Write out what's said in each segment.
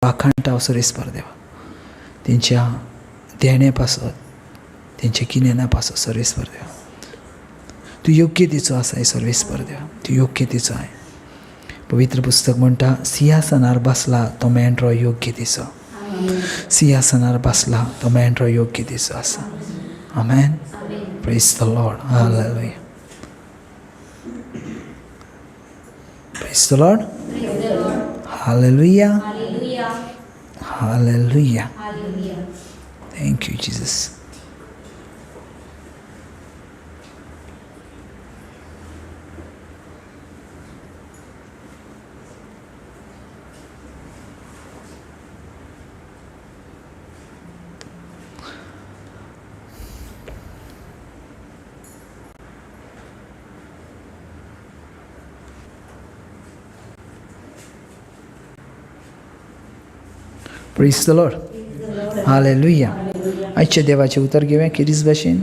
वाखाणटा सर्वेस्पर देवा, तेंच्या देण्यापासून तेंच्या किन्यानापासून सर्वेस्पर देवा, तूं योग्यतेचो आसा हे सर्वेस्पर देवा, तूं योग्यतेचो आहे. पवित्र पुस्तक म्हणटा सिंहासनार बसला तो मेंढरो योग्यतेचो, सिंहासनार बसला तो मेंढरो योग्यतेचो आसा. आमेन. Praise the Lord. Hallelujah. Praise the Lord. Hallelujah. Hallelujah. Thank you Jesus. Praise the Lord. Hallelujah. आजच्या देवाचें उतर घेवया किरीस भाशेन.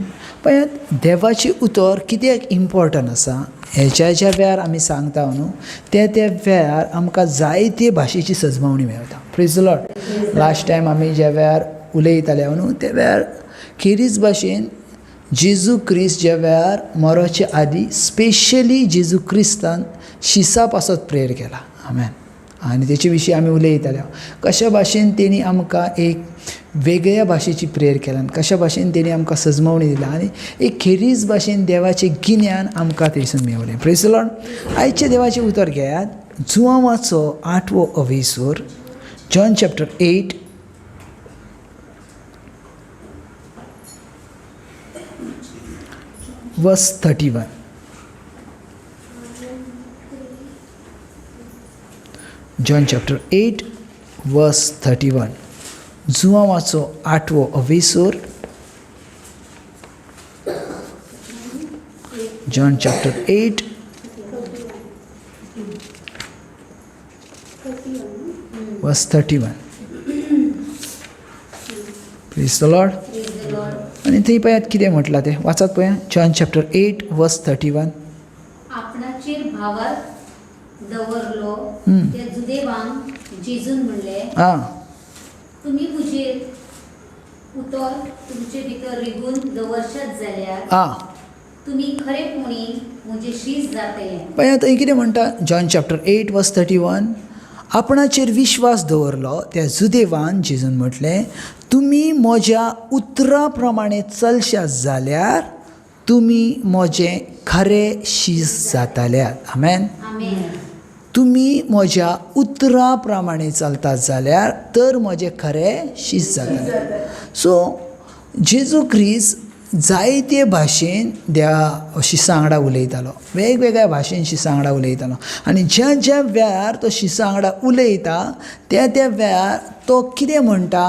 पळयात देवाचें उतर कित्याक इम्पॉर्टंट आसा हेच्या ज्या वेळार आमी सांगता न्हू त्या वेळार आमकां जायते भाशेची सजमावणी मेळटा. Praise the Lord. Last time आमी ज्या वेळार उलयताले न्हू त्या वेळार किरीस भाशेन जेजू क्रिस्त ज्या वेळार मरोच्या आदी स्पेशली जेजू क्रिस्तान शिसा पासत प्रेयर केला. आमेन. आनी तेचे विशीं आमी उलयताले कशा भाशेन तेणी आमकां एक वेगळ्या भाशेची प्रेयर केला, कशा भाशेन तेणी आमकां सजमावणी दिला आनी एक खेरीज भाशेन देवाचें गिन्यान आमकां थंयसून मेवलें. Praise the Lord. आयचे देवाचें उतर घेयात. जुवांवाचो 8वो अवेसूर, जॉन चॅप्टर 8 वर्स 31. जॉन चॅप्टर 8 वर्स 31. जुवांवाचो 8वो अवेसूर, जॉन चॅप्टर 8 वर्स 31. Praise the Lord. आनी थंय पळयात कितें म्हटलां तें वाचत पळया. जॉन चॅप्टर 8 वर्स 31. आपणाचेर भावार दवरलो त्या जुदेवान जेजून म्हणलें, तुमी म्हजेर उतर तुमचे भितर रिगून दवरशात जाल्यार तुमी खरेपणी म्हजे शीस जातले. पळया थंय कितें म्हणटा जॉन चॅप्टर 8 वर्स 31. आपणाचेर विश्वास दवरलो त्या जुदेवान जेजून म्हटलें, तुमी म्हज्या उतरा प्रमाणे चलशात जाल्यार तुमी म्हजें खरें शीस जाताल्यात. आमेन. तुमी म्हज्या उतरा प्रमाणे चलतात जाल्यार तर म्हजें खरें शीस जातालें. सो जेजू क्रिस्त जायते भाशेन देवा शिसा वांगडा उलयतालो, वेगवेगळ्या भाशेन शिसा वांगडा उलयतालो आनी ज्या ज्या वेळार तो शिसा वांगडा उलयता त्या त्या वेळार तो कितें म्हणटा,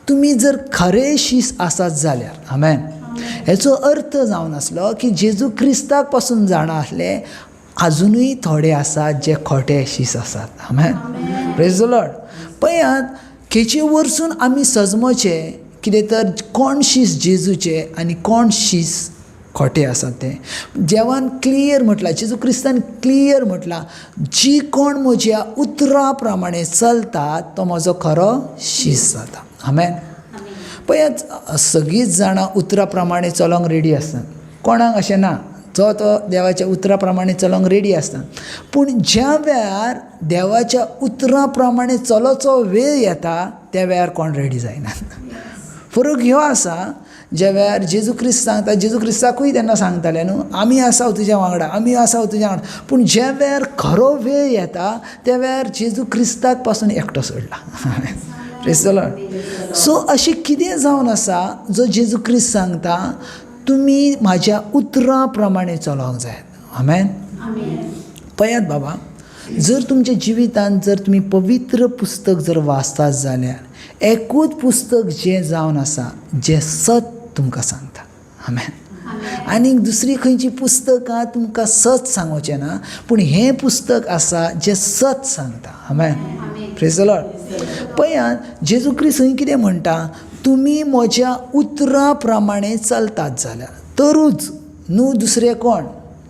तुमी जर खरें शीस आसात जाल्यार. आमेन. हेचो अर्थ जावन आसलो की जेजू क्रिस्ताक पासून जाणा आसले अजुनूय थोडे आसात जे खोटे शीस आसात. आमेन. Praise the Lord. पळयात खेचे वरसून आमी सजमोचे कितें तर कोण शीस जेजूचे आनी कोण शीस खोटे आसात ते देवान क्लियर म्हटलां, जेजू क्रिस्तान क्लियर म्हटलां, जी कोण म्हज्या उतरा प्रमाणे चलतात तो म्हजो खरो शीस जाता. आमेन. पळयात सगळींच जाणां उतरा प्रमाणे चलोंक रेडी आसतात, कोणाक अशें ना जो तो देवाच्या उतरा प्रमाणे चलोंक रेडी आसता. पूण ज्या वेळार देवाच्या उतरा प्रमाणे चलोचो वेळ येता त्या वेळार कोण रेडी जायनात. फरक ह्यो आसा ज्या वेळार जेजू क्रिस्त सांगता, जेजू क्रिस्ताकूय तेन्ना सांगताले न्हू आमी आसा तुज्या वांगडा, आमी आसा तुज्या वांगडा. पूण ज्या वेळार खरो वेळ येता त्या वेळार जेजू क्रिस्ताक पासून एकटो सोडला. Praise the Lord. सो अशें कितें जावन आसा जो जेजू क्रिस्त सांगता, तुमी म्हाज्या उतरा प्रमाणे चलोंक जाय. आमेन. पळयात बाबा, जर तुमच्या जिवितांत जर तुमी पवित्र पुस्तक जर वाचतात जाल्यार एकूच पुस्तक जें जावन आसा जें सत तुमकां सांगता. आमेन. आनी दुसरी खंयची पुस्तकां तुमकां सत सांगोचें ना, पूण हें पुस्तक आसा जें सत सांगता. आमेन. Praise the Lord. पळयात जेजू क्रिस्त खंय कितें म्हणटा, तुमी म्हज्या उतरा प्रमाणे चलतात जाल्यार, तरूच न्हू दुसरें कोण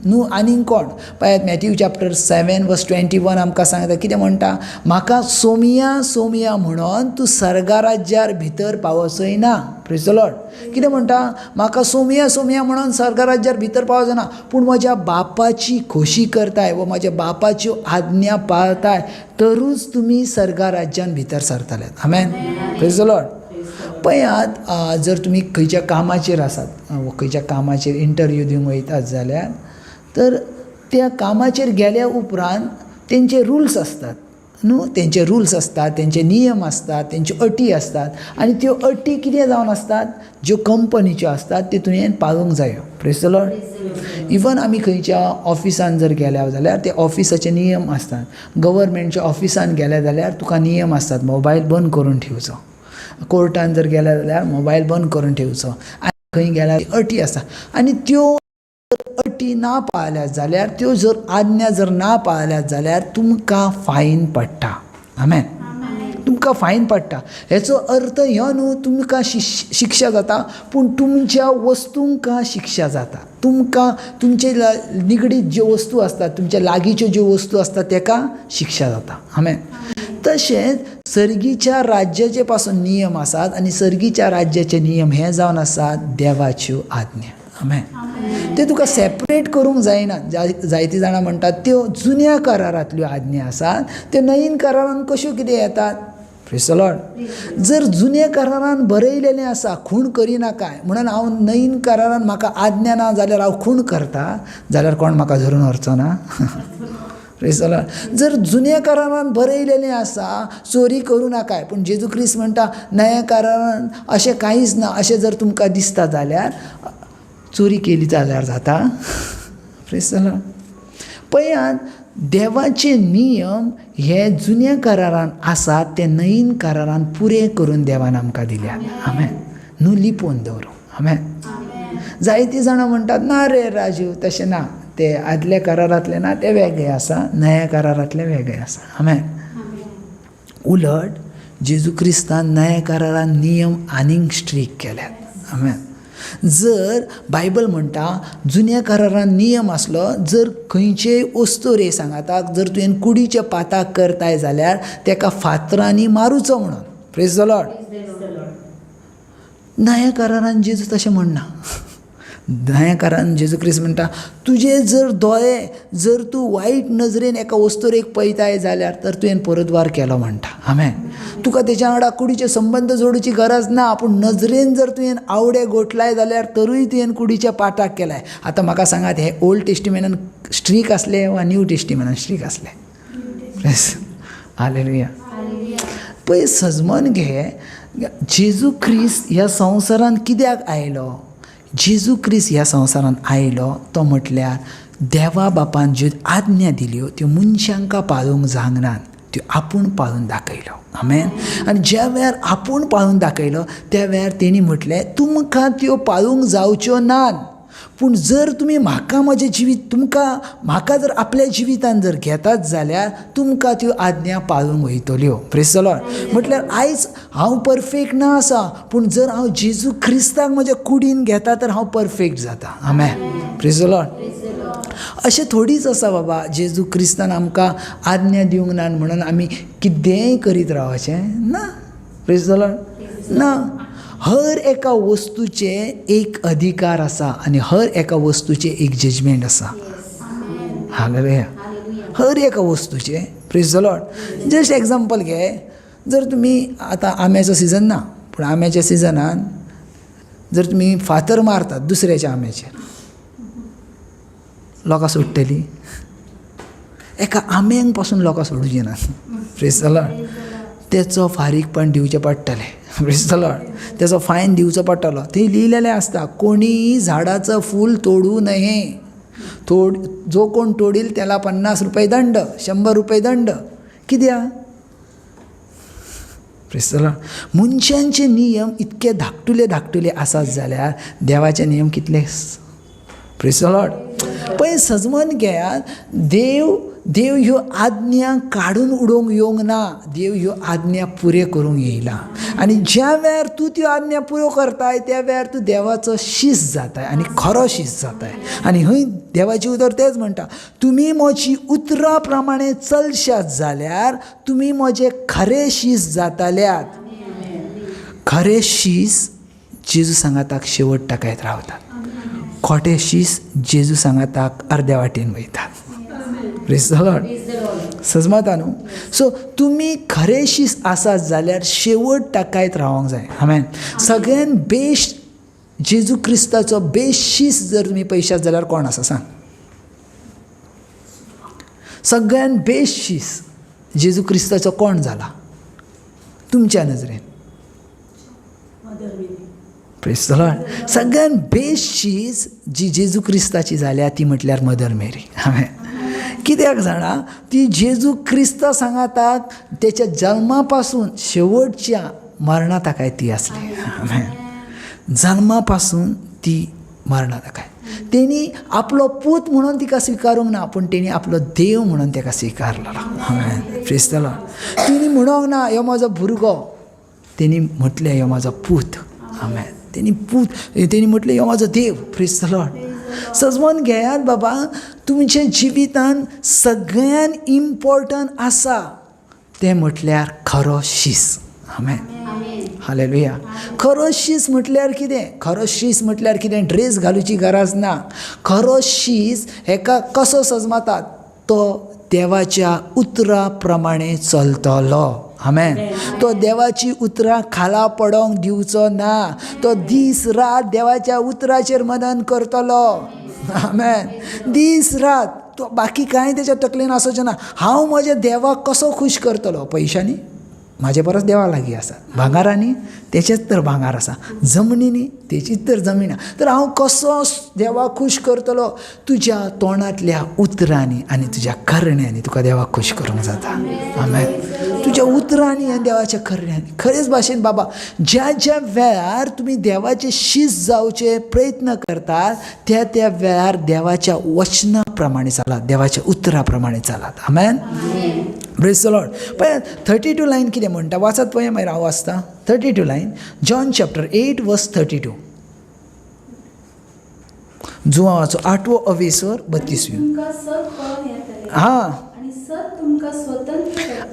न्हू आनीक कोण पळयात मॅथ्यू चॅप्टर 7 वर्स 21 आमकां सांगता कितें म्हणटा म्हाका सोमिया सोमिया म्हणून तूं सर्गा राज्यार भितर पावचोय ना प्रेज द लॉर्ड कितें म्हणटा म्हाका सोमिया सोमिया म्हणून सर्गा राज्यार भितर पावचो ना पूण म्हज्या बापाची खोशी करताय व म्हज्या बापाच्यो आज्ञा पाळताय तरूच तुमी सर्गा राज्यान भितर सरतलेत आमेन प्रेज द लॉर्ड पळयात जर तुमी खंयच्या कामाचेर आसात वा खंयच्या कामाचेर इंटरव्यू दिवंक वयतात जाल्यार तर त्या कामाचेर गेल्या उपरांत तेंचे रुल्स असतात न्हू तेंचे रुल्स असतात तेंचे नियम असतात तेंच्यो अटी असतात आनी त्यो अटी कितें जावन असतात ज्यो कंपनीच्यो असतात त्यो तुवें पाळूंक जायो प्रेज द लॉर्ड इवन आमी खंयच्या ऑफिसान जर गेल्या जाल्यार ते ऑफिसाचे नियम असतात गव्हर्मेंटच्या ऑफिसान गेले जाल्यार तुका नियम आसतात मोबायल बंद करून ठेवचो कोर्टान जर गेले जाल्यार मोबायल बंद करून ठेवचो आनी खंय गेल्यार अटी आसा आनी त्यो अटी ना पाळल्यात जाल्यार त्यो जर आज्ञा जर ना पाळल्यात जाल्यार तुमकां फायन पडटा आमेन तुमकां फायन पडटा हेचो अर्थ ह्यो न्हू तुमकां शिक्षा जाता पूण तुमच्या वस्तूंक शिक्षा जाता तुमकां तुमचे निगडीत ज्यो वस्तू असतात तुमच्या लागींच्यो ज्यो वस्तू असतात ताका शिक्षा जाता आमेन तशेंच सर्गीच्या राज्याचे पासून नियम आसात आनी सर्गीच्या राज्याचे नियम हे जावन आसात देवाच्यो आज्ञा आमेन ते तुका सेपरेट करूंक जायना जायतीं जाणां म्हणटात त्यो जुन्या करारांतल्यो आज्ञा आसात त्यो नवीन करारान कश्यो कितें येतात प्रेज द लॉर्ड जर जुन्या करारान बरयलेलें आसा खूण करिनाकाय म्हणून हांव नवीन करारान म्हाका आज्ञा ना जाल्यार हांव खूण करता जाल्यार कोण म्हाका धरून व्हरचो ना प्रेज द लॉर्ड जर जुन्या करारान बरयलेलें आसा चोरी करूं नाकाय पूण जेजू ख्रिस्त म्हणटा नव्या करारान अशें कांयच ना अशें जर तुमकां दिसता जाल्यार चोरी केली जाल्यार जाता प्रेज द लॉर्ड पळयात देवाचे नियम हे जुन्या करारान आसात ते नवीन करारान पुरे करून देवान आमकां दिल्यात आमेन न्हू लिपोवन दवरूं आमेन जायतीं जाणां म्हणटात ना रे राजू तशें ना ते आदल्या करारांतले ना ते वेगळे आसा नव्या करारांतले वेगळे आसा आमेन उलट जेजू क्रिस्तान नव्या करारान नियम आनीक स्ट्रीक केल्यात आमेन जर बायबल म्हणटा जुन्या करारान नियम आसलो जर खंयचेय वस्तू रे सांगाताक जर तुवें कुडीच्या पाताक करताय जाल्यार ताका फातरांनी मारूचो म्हणून प्रेज द लॉर्ड नव्या करारान जेजू तशें म्हणना नव्या करारान जेजू क्रिस्त म्हणटा तुजे जर दोळे जर तूं वायट नजरेन एका वस्तूरेक पळयताय जाल्यार तर तुवें परतवार केलो म्हणटा आमेन तुका तेच्या वांगडा कुडीचे संबंध जोडूची गरज ना पूण नजरेन जर तुवें आवडे गोठलाय जाल्यार तरूय तुवें कुडीच्या पाठाक केलाय आतां म्हाका सांगात हे ओल्ड टेस्टिमेंटान स्ट्रीक आसले वा न्यू टेस्टिमेंटान स्ट्रीक आसले प्रेज हालेलुया पळय सजमन घे जेजू ख्रिस्त ह्या संवसारांत कित्याक आयलो जेजू क्रिस्त ह्या संवसारांत आयलो तो म्हटल्यार देवा बापान ज्यो आज्ञा दिल्यो त्यो मनशांका पाळूंक जागनात त्यो आपूण पाळून दाखयलो आमेन आनी ज्या वेळार आपूण पाळून दाखयलो त्या वेळार तेणी म्हटलें तुमकां त्यो पाळूंक जावच्यो नात पूण जर तुमी म्हाका म्हजें जिवीत तुमकां म्हाका जर आपल्या जिवितान जर घेतात जाल्यार तुमकां त्यो आज्ञा पाळूंक वयतल्यो प्रेज द लॉर्ड म्हटल्यार आयज हांव परफेक्ट ना आसा पूण जर हांव जेजू क्रिस्ताक म्हज्या कुडीन घेता तर हांव परफेक्ट जाता आमेन प्रेज द लॉर्ड अशें थोडीच आसा बाबा जेजू क्रिस्तान आमकां आज्ञा दिवंक ना म्हणून आमी कितेंय करीत रावचें ना प्रेज द लॉर्ड ना हर एका वस्तूचे एक अधिकार आसा आनी हर एका वस्तूचे एक जजमेंट आसा हालेलुया हर एका वस्तूचे praise the Lord just example घे जर तुमी आतां आंब्याचो सिजन ना पूण आंब्याच्या सिजनान जर तुमी फातर मारतात दुसऱ्याच्या आंब्याचेर लोकां सोडटलीं एका आंब्यांक पासून लोकां सोडूचीं ना प्रेज द लॉर्ड तेचो फारीकपण दिवचें पडटलें प्रेज द लॉर्ड तेचो फायन दिवचो पडटलो थंय लिहिलेलें आसता कोणीय झाडाचं फूल तोडू नये जो कोण तोडील त्याला 50 रुपये दंड 100 रुपये दंड कित्याक प्रेज द लॉर्ड मनशांचे नियम इतके धाकटुले आसात जाल्यार देवाचे नियम कितले प्रेज द लॉर्ड पळय सजमन घेयात देव ह्यो आज्ञा काडून उडोवंक येवंक ना, देव ह्यो आज्ञा पुरे करूंक येयला. आनी ज्या वेळार तूं त्यो आज्ञा पुरो करताय त्या वेळार तूं देवाचो शीस जाताय आनी खरो शीस जाताय. आनी हंय देवाची उतर तेच म्हणटा, तुमी म्हजी उतरां प्रमाणे चलशात जाल्यार तुमी म्हजे खरे शीस जाताल्यात. खरे शीस जेजू सांगाताक शेवट टाकायत रावतात. खोटे शीस जेजू सांगाताक अर्द्या वाटेन वयतात. Praise the Lord. सजमता न्हू. सो तुमी खरे शीस आसात जाल्यार शेवट टाकायत रावंक जाय. आमेन. सगळ्यान बेस्ट जेजू क्रिस्ताचो बेस्ट शीस जर तुमी पळयशात जाल्यार कोण आसा सांग. सगळ्यान बेस्ट शीस जेजू क्रिस्ताचो कोण जाला तुमच्या नजरेन? Praise the Lord. सगळ्यान बेस्ट शीस जी जेजू क्रिस्ताची जाल्या ती म्हटल्यार मदर मेरी. आमेन. कित्याक जाणा, ती जेजू क्रिस्ता सांगाताक तेच्या जल्मा पासून शेवटच्या मरणा ताकाय ती आसली. आमेन. जल्मा पासून ती मरणा ताकाय. तेणी आपलो पूत म्हणून तिका स्विकारूंक ना, पूण तेणी आपलो देव म्हणून ताका स्विकारलो. आमेन. Praise the Lord. तिणी म्हणोंक ना ह्यो म्हजो भुरगो, तेणी म्हटलें ह्यो म्हजो पूत. आमेन. तेणी म्हटलें ह्यो म्हजो देव. Praise the Lord. सजमोन घेयात बाबा, तुमच्या जिवितान सगळ्यान इम्पॉर्टंट आसा तें म्हटल्यार खरो शीस. आमेन. हालेलुया. खरो शीस म्हटल्यार कितें? खरो शीस म्हटल्यार कितें? ड्रेस घालूची गरज ना. खरो शीस हेका कसो सजमतात? तो देवाच्या उतरा प्रमाणे चलतलो. आमेन. तो देवाची उतरां खाला पडोंक दिवचो ना. तो दीस रात देवाच्या उतराचेर मनन करतलो. आमेन. दीस रात. तो बाकी कांय तेच्या तकलेन आसोचें ना. हांव म्हज्या देवाक कसो खूश करतलो? पयशांनी? म्हाजे परस देवा लागीं आसा. भांगारांनी? तेचेच तर भांगार आसा. जमनीनी? तेचीच तर जमीन आसा. तर हांव कसो देवाक खूश करतलो? तुज्या तोंडांतल्या उतरांनी आनी तुज्या करण्यांनी तुका देवाक खूश करूंक जाता. आमेन. तुज्या उतरांनी आनी देवाच्या करण्यांनी. खरेच भाशेन बाबा, ज्या ज्या वेळार तुमी देवाचे शीस जावचे प्रयत्न करतात त्या त्या वेळार देवाच्या वचना प्रमाणे चालात, देवाच्या उतरा प्रमाणे चालात. आमेन. Praise the Lord. पळयात 32 लायन कितें म्हणटा वाचत पळय. मागीर हांव वाचता. 32 लायन, जॉन चॅप्टर 8 वर्स 32. जुवांवाचो 8वो अवेसर 32. हां.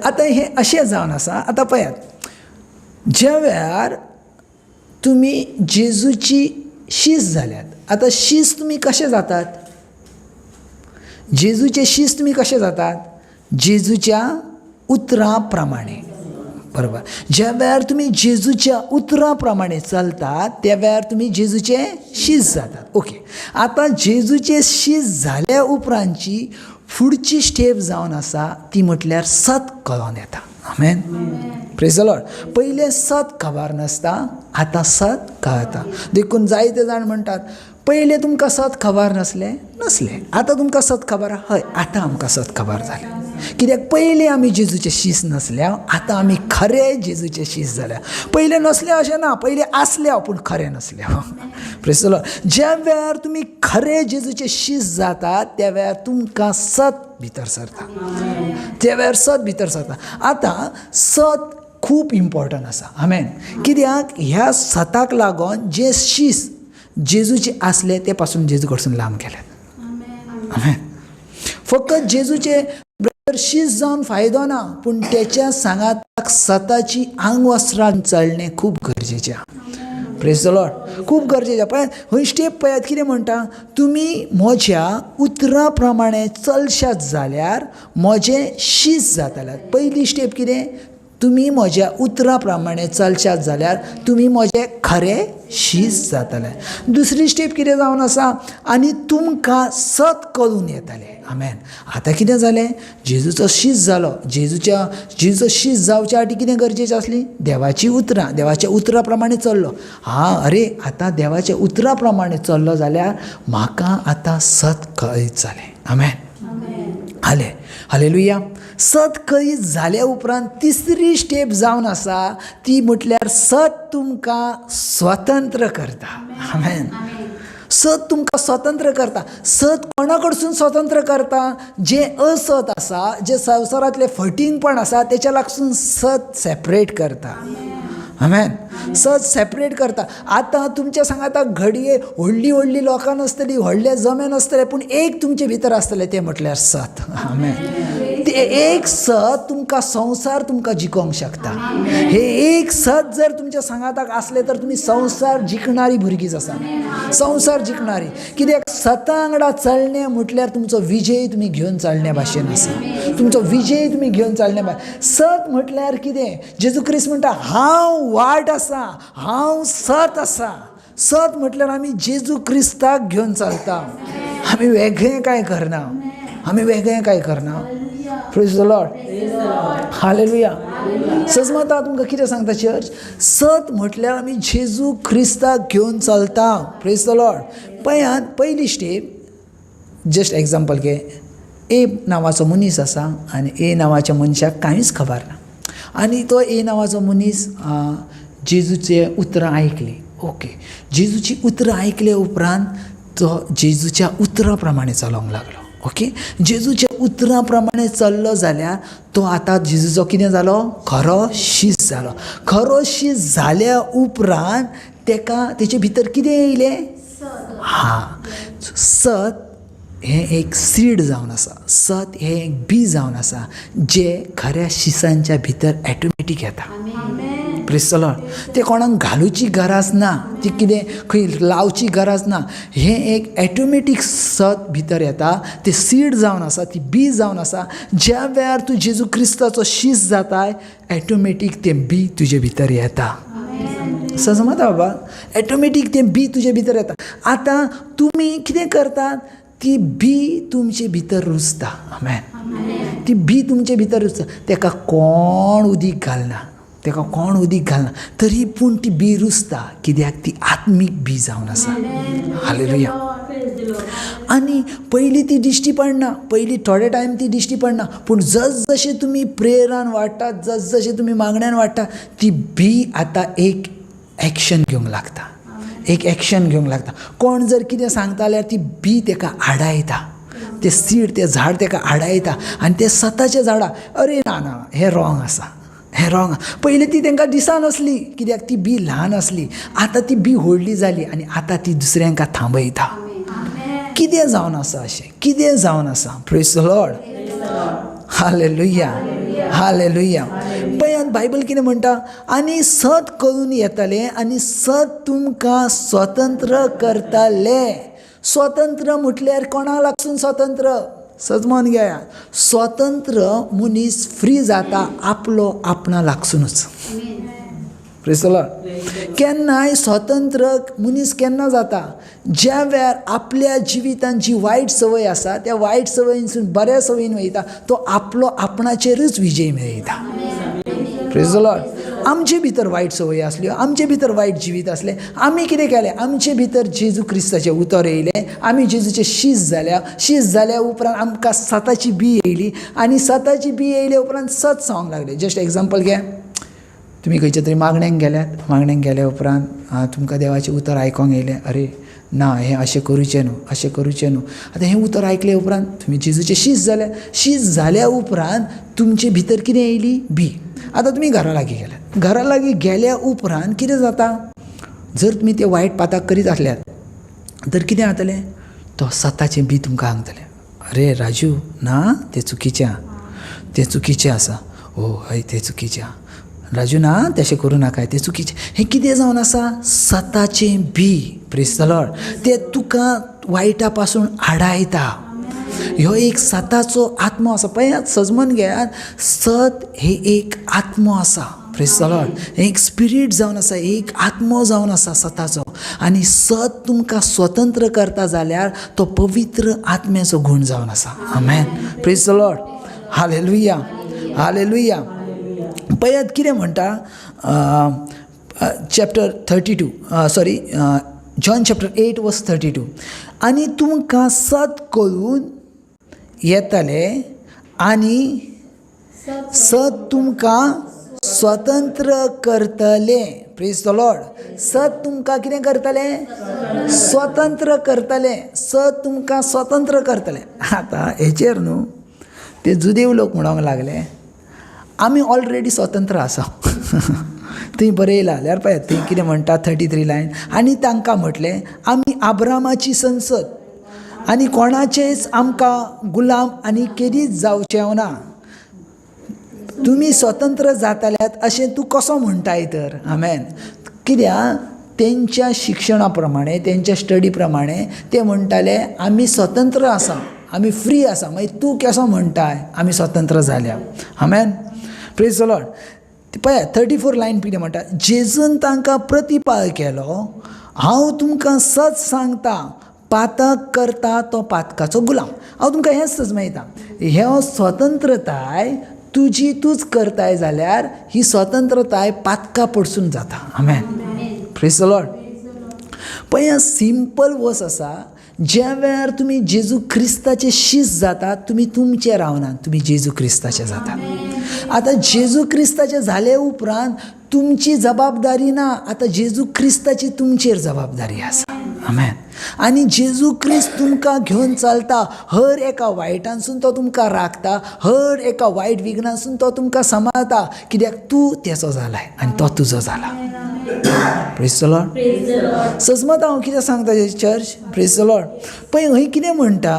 आतां हें अशें जावन आसा. आतां पळयात, ज्या वेळार तुमी जेजूची शीस जाल्यात. आतां शीस तुमी कशें जातात? जेजूचे शीस तुमी कशें जातात? जेजूच्या उतरां प्रमाणे. बरोबर. ज्या वेळार तुमी जेजूच्या उतरां प्रमाणे चलतात त्या वेळार तुमी जेजूचे शीस जातात. ओके. आतां जेजूचे शीस जाल्या उपरांतची फुडची स्टेप जावन आसा ती म्हटल्यार सत कळोन येता. आमेन. Praise the Lord. पयलें सत खबर नासता, आतां सत कळटा. देखून जायते जाण म्हणटात पयलें तुमकां सत खबर नासलें. आतां तुमकां सत खबर आहा. हय, आतां आमकां सत खबर जालें. कित्याक पयलीं आमी जेजूचे शीस नासल्या, आतां आमी खरे जेजूचे शीस जाल्या. पयलें नसलें अशें ना, पयलीं आसल्या पूण खरें नसल्या. Praise the Lord. ज्या वेळार तुमी खरे जेजूचे शीस जातात त्या वेळार तुमकां सत भितर सरता. त्या वेळार सत भितर सरता. आतां सत खूब इम्पॉर्टंट आसा. आमेन. कित्याक ह्या सताक लागून जे शीस जेजूचे आसले ते पासून जेजू कडसून लांब गेल्यात. आमेन. फकत जेजूचे शीस जावन फायदो ना, पूण तेच्या सांगाताक सताची आंगवस्त्रां चलणें खूब गरजेचें. Praise the Lord. खूब गरजेचें. पळयात हय स्टेप पळयात कितें म्हणटा. तुमी म्हज्या उतरां प्रमाणे चलशात जाल्यार म्हजें शीस जाताल्यात. पयली स्टेप कितें? तुमी म्हज्या उतरां प्रमाणे चलशात जाल्यार तुमी म्हजें खरें शीस जातालें. दुसरी स्टेप कितें जावन आसा? आनी तुमकां सत कळून येतालें. आमेन. आतां कितें जालें? जेजूचो शीस जालो. जेजूचो शीस जावच्या आटी कितें गरजेचें आसली? देवाची उतरां. देवाच्या उतरां प्रमाणे चल्लो. हां, अरे आतां देवाच्या उतरां प्रमाणे चल्लो जाल्यार म्हाका आतां सत कळीत जालें. आमेन. हालेलुया. सत कळीत जाल्या उपरांत तिसरी स्टेप जावन आसा ती म्हटल्यार सत तुमकां स्वतंत्र करता. आमेन. सत तुमकां स्वतंत्र करता. सत कोणा कडसून स्वतंत्र करता? जे असत आसा, जे संवसारांतले फटींगपण आसा तेच्या लागसून सत सेपरेट करता. आमेन. सत सेपरेट करता. आतां तुमच्या सांगात घडये व्हडली व्हडली लोकां नासतली, व्हडले जमे नासतले, पूण एक तुमचे भितर आसतले ते म्हटल्यार सत. आमेन. ते एक सत तुमकां संवसार तुमकां जिखोवंक शकता. हे एक सत जर तुमच्या सांगाताक असले तर तुमी संवसार जिखणारी भुरगींच आसा. संवसार जिखणारी. कित्याक सता वांगडा चलणे म्हटल्यार तुमचो विजय तुमी घेवन चलण्या भाशेन आसा. तुमचो विजय तुमी घेवन चलण्या सत म्हटल्यार कितें? जेजू क्रिस्त म्हणटा हांव वाट आसा, हांव सत आसा. सत म्हटल्यार आमी जेजू क्रिस्ताक घेवन चलता. आमी वेगळें कांय करना. आमी वेगळें कांय करना. Praise the Lord. हालेलुया. सजमता तुमकां कितें सांगता चर्च? सत म्हटल्यार आमी जेजू क्रिस्ताक घेवन चलता. Praise the Lord. पळयात, पयली स्टेप जस्ट एग्जाम्पल घे. ए नांवाचो मनीस आसा आनी ए नांवाच्या मनशाक कांयच खबर ना. आनी तो ए नांवाचो मनीस जेजूचे उतरां आयकली. ओके. जेजूची उतरां आयकले उपरांत तो जेजूच्या उतरां प्रमाणे चलोंक लागलो. ओके. जेजूच्या उतरां प्रमाणे चल्लो जाल्यार तो आतां जेजूचो कितें जालो? खरो शिश्य जालो. खरो शिश्य जाल्या उपरांत तेचे भितर कितें येयलें? सत हें एक सीड जावन आसा. सत हें एक बी जावन आसा जे खऱ्या शिसांच्या भितर ऑटोमॅटीक येता. Praise the Lord. ते कोणाक घालूची गरज ना, ती कितें खंय लावची गरज ना. हें एक ऑटोमॅटीक सत भितर येता. ते सीड जावन आसा, ती बी जावन आसा. ज्या वेळार तूं जेजू क्रिस्ताचो शिश्य जाताय ऑटोमॅटीक तें बी तुजे भितर येता. समजता बाबा? ऑटोमॅटीक तें बी तुजे भितर येता. आतां तुमी कितें करतात? ती बी तुमचे भितर रुजता. आमेन. ती बी तुमचे भितर रुजता. तेका कोण उदीक घालना, तेका कोण उदीक घालना, तरी पूण ती बी रुजता. कित्याक ती आत्मीक बी जावन आसा. हालेलुया. आनी पयलीं ती दिश्टी पडना, पयलीं थोडे टायम ती दिश्टी पडना, पूण जशें तुमी प्रेयरान वाडटात, जशें तुमी मागण्यान वाडटा, ती बी आतां एक एक्शन घेवंक लागता. एक एक्शन घेवंक लागता. कोण जर कितें सांगता जाल्यार ती बी तेका आडायता. ते सीड, ते झाड तेका आडायता आनी ते सताचे झाडां अरे ना ना हें रॉंग आसा, हें रॉंग. पयलीं ती तांकां दिसनासली कित्याक ती बी ल्हान आसली. आतां ती बी व्हडली जाली आनी आतां ती दुसऱ्यांक थांबयता. कितें जावन आसा अशें? कितें जावन आसा? Praise the Lord. Hallelujah. Hallelujah. पळयात बायबल कितें म्हणटा? आनी सत कळून येतले आनी सत तुमकां स्वतंत्र करतले. स्वतंत्र म्हटल्यार कोणा लागून स्वतंत्र? समजून घेया. स्वतंत्र मनीस फ्री जाता आपलो आपणा लागूनच. Praise the Lord. केन्नाय स्वतंत्र मनीस केन्ना जाता? ज्या वेळार आपल्या जिवितांत जी वायट संवय आसा त्या वायट संवयींसून बऱ्या संवयीन वयता, तो आपलो आपणाचेरच विजय मेळयता. Praise the Lord. आमचे भितर वायट संवय आसल्यो, आमचे भितर वायट जिवीत आसलें, आमी कितें केलें? आमचे भितर जेजू क्रिस्ताचें उतर येयलें, आमी जेजूचे शिश्य जाल्या उपरांत आमकां सताची बी येयली आनी सताची बी येयले उपरांत सत सांगूंक लागले. जस्ट एग्जाम्पल घे. तुमी खंयच्या तरी मागण्यांक गेल्यात, मागण्यांक गेल्या उपरांत तुमकां देवाचें उतर आयकोंक येयलें. अरे ना, हें अशें करूचें न्हू, अशें करूचें न्हू. आतां हें उतर आयकले उपरांत तुमी जेजूचे शिश्य जाल्या उपरांत तुमचे भितर कितें येयली? बी. आतां तुमी घरा लागीं गेल्यात. घरा लागीं गेल्या उपरांत कितें जाता? जर तुमी ते वायट पाताक करीत आसल्यात तर कितें जातलें? तो सताचें बी तुमकां सांगतलें. अरे राजू, ना तें चुकीचें आसा. ओ हय तें चुकीचें. राजू ना तशें करूं नाका, तें चुकीचें. हें कितें जावन आसा? सताचें बी. Praise the Lord. तें तुका वायटा पासून आडायता. ह्यो एक सताचो आत्मो आसा. पळयात, सजमन घेयात, सत हे एक आत्मो आसा. Praise the Lord. एक स्पिरीट जावन आसा, एक आत्मो जावन आसा सताचो. आनी सत तुमकां स्वतंत्र करता जाल्यार तो पवित्र आत्म्याचो गुण जावन आसा. आमेन. Praise the Lord. Hallelujah. Hallelujah. पळयात कितें म्हणटा चॅप्टर 32 जॉन चॅप्टर 8 वर्स 32. आनी तुमकां सत कळून येतले आनी सत तुमकां स्वतंत्र करतले. Praise the Lord. सत तुमकां कितें करतलें? स्वतंत्र करतले. सत तुमकां स्वतंत्र करतले. आतां हेचेर न्हू ते जुदेव लोक म्हणूंक लागले आमी ऑलरेडी स्वतंत्र आसा. थंय बरयला जाल्यार पळयात थंय कितें म्हणटा 33 लायन. आनी तांकां म्हटलें आमी आब्रामाची संसद आनी कोणाचेच आमकां गुलाम आनी केदीच जावचें ना. तुमी स्वतंत्र जाताल्यात अशें तूं कसो म्हणटाय तर. आमेन. कित्याक तेंच्या शिक्षणा प्रमाणे तेंच्या स्टडी प्रमाणे ते म्हणटाले आमी स्वतंत्र आसा, आमी फ्री आसा. मागीर तूं कसो म्हणटाय आमी स्वतंत्र जाल्या. आमेन. Praise the Lord. पळया 34 लायन कितें म्हणटा. जेजून तांकां प्रतिपाळ केलो, हांव तुमकां सच सांगता पातक करता तो पातकाचो गुलाम. हांव तुमकां हेंच समजयता. ह्यो स्वतंत्रताय तुजी तूच करताय जाल्यार ही स्वतंत्रताय पातका पडसून जाता. आमेन. Praise the Lord. पळया सिंपल वस आसा. ज्या वेळार तुमी जेजू क्रिस्ताचे शिश्य जातात तुमी तुमचे रावनात, तुमी जेजू क्रिस्ताचे जातात. आतां जेजू क्रिस्ताचे जाले उपरांत तुमची जबाबदारी ना. आतां जेजू क्रिस्ताची तुमचेर जबाबदारी आसा. आमेन. आनी जेजू क्रिस्त तुमकां घेवन चलता. हर एका वायटांसून तो तुमकां राखता. हर एका वायट विघ्नासून तो तुमकां सांबाळता. कित्याक तूं तेचो जालाय आनी तो तुजो जाला. Praise the Lord. सजमत हांव कितें सांगता चर्च. Praise the Lord. पळय हंय कितें म्हणटा.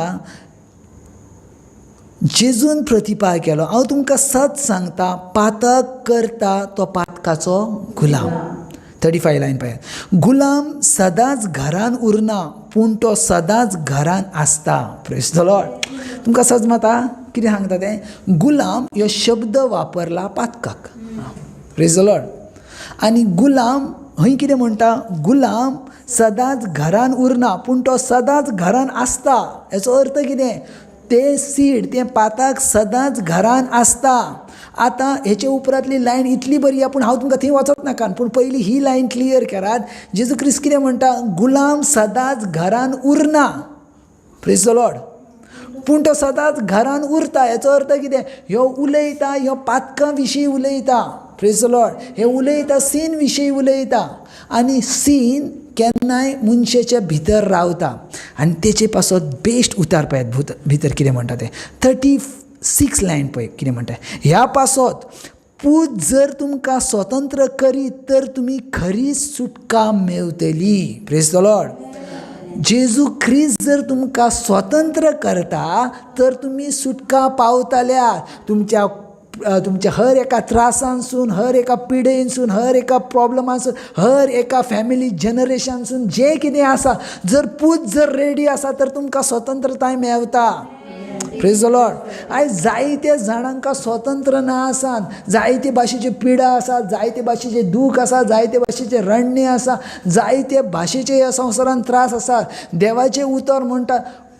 जेजून प्रतिपाळ केलो, हांव तुमकां सच सांगता पातक करता तो पातकाचो गुलाम. 35 लायन पळयात. गुलाम सदांच घरान उरना पूण तो सदांच घरान आसता. Praise the Lord. तुमकां सजमता कितें सांगता तें. गुलाम ह्यो शब्द वापरला पातकाक. Praise the Lord. आनी गुलाम हंय कितें म्हणटा. गुलाम सदांच घरान उरना पूण तो सदांच घरान आसता. हेचो अर्थ कितें. ते सीड तें पाताक सदांच घरान आसता. आतां हेचे उपरांतली लायन इतली बरी आहा पूण हांव तुमकां थंय वचत नाका. पूण पयली ही लायन क्लियर करात. जेजू क्रिस्त कितें म्हणटा. गुलाम सदांच घरान उरना. Praise the Lord. पूण तो सदांच घरान उरता. हेचो अर्थ कितें. ह्यो उलयता ह्यो पातकां विशीं उलयता. Praise the Lord. हे उलयता सीन विशीं उलयता. आनी सीन केन्नाय मनशाच्या भितर रावता आनी तेचे पासत बेश्ट उतार पळयात भितर कितें म्हणटा तें. 36 लायन पळय कितें म्हणटा. ह्या पासत पूत जर तुमकां स्वतंत्र करीत तर तुमी खरीच सुटका मेळटली. Praise the Lord. जेजू क्रिस्त जर तुमकां स्वतंत्र करता तर तुमी सुटका पावतल्या. तुमच्या हर एका त्रासांसून, हर एका पिडेनसून, हर एका प्रॉब्लमासून, हर एका फॅमिली जनरेशनसून जे कितें आसा जर पूत जर रेडी आसा तर तुमकां स्वतंत्रताय मेळटा. Praise the Lord. आयज जायते जाणांका स्वतंत्र ना आसात. जायते भाशेचे पिडा आसात, जायते भाशेचे दूख आसा, जायते भाशेचे रडणे आसा, जायते भाशेचे ह्या संवसारान त्रास आसात. देवाचे उतर म्हणटा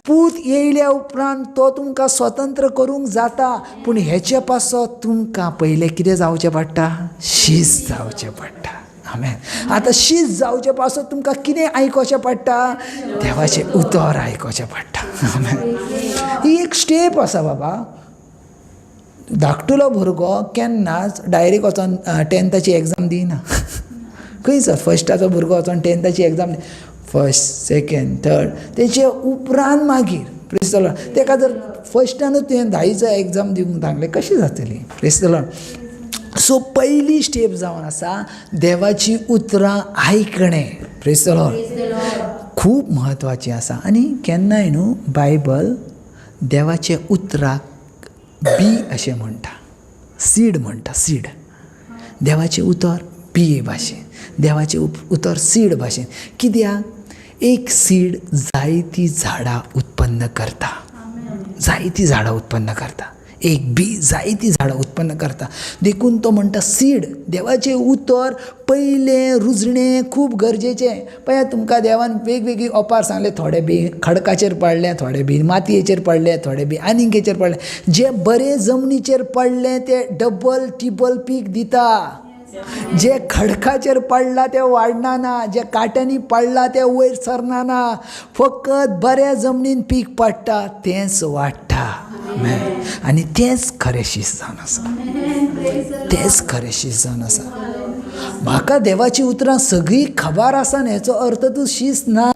पूत येयल्या उपरांत तो तुमकां स्वतंत्र करूंक जाता. पूण हेचे पासत तुमकां पयलें कितें जावचें पडटा. शिस्त जावचें पडटा. आमेन. आतां शिस्त जावचे पासत तुमकां कितें आयकोचें पडटा. देवाचें उतर आयकोचें पडटा. आमेन. ही एक स्टेप आसा बाबा. धाकटुलो भुरगो केन्नाच डायरेक्ट वचोन 10th एग्जाम दिना. खंयसर फर्स्टाचो भुरगो वचोन 10th exam first, second, third तेचे उपरांत मागीर. Praise the Lord. तेका जर फर्स्टानूच तुवें 10th एग्जाम दिवंक सांगलें कशी जातली. Praise the Lord. सो पयली स्टेप जावन आसा देवाची उतरां आयकणें. Praise the Lord. खूब म्हत्वाची आसा. आनी केन्नाय न्हू बायबल देवाचे उतराक बी अशें म्हणटा. सीड म्हणटा. सीड. देवाचें उतर बी भाशेन, देवाचें उतर सीड भाशेन. कित्याक एक सीड जायतीं झाडां उत्पन्न करता. जायतीं झाडां उत्पन्न करता. एक बी जायतीं झाडां उत्पन्न करता. देखून तो म्हणटा सीड. देवाचें उतर पयलें रुजणें खूब गरजेचें. पळयात तुमकां देवान वेगवेगळी ओपार सांगले. थोडे बी खडकाचेर पडले, थोडे बी मातयेचेर पडले, थोडे बी आनीकेचेर पडले. जे बरे जमनीचेर पडले ते डबल टिबल पीक दिता. जे खडकाचेर पडला ते वाडना ना. जे काट्यांनी पडला ते वयर सरना ना. फकत बऱ्या जमनीन पीक पडटा तेंच वाडटा. आनी तेंच खरें शिस्त जावन आसा. तेच खरें शिजन आसा. म्हाका देवाची उतरां सगळी खबर आसा हेचो अर्थ तूं शिस्त ना.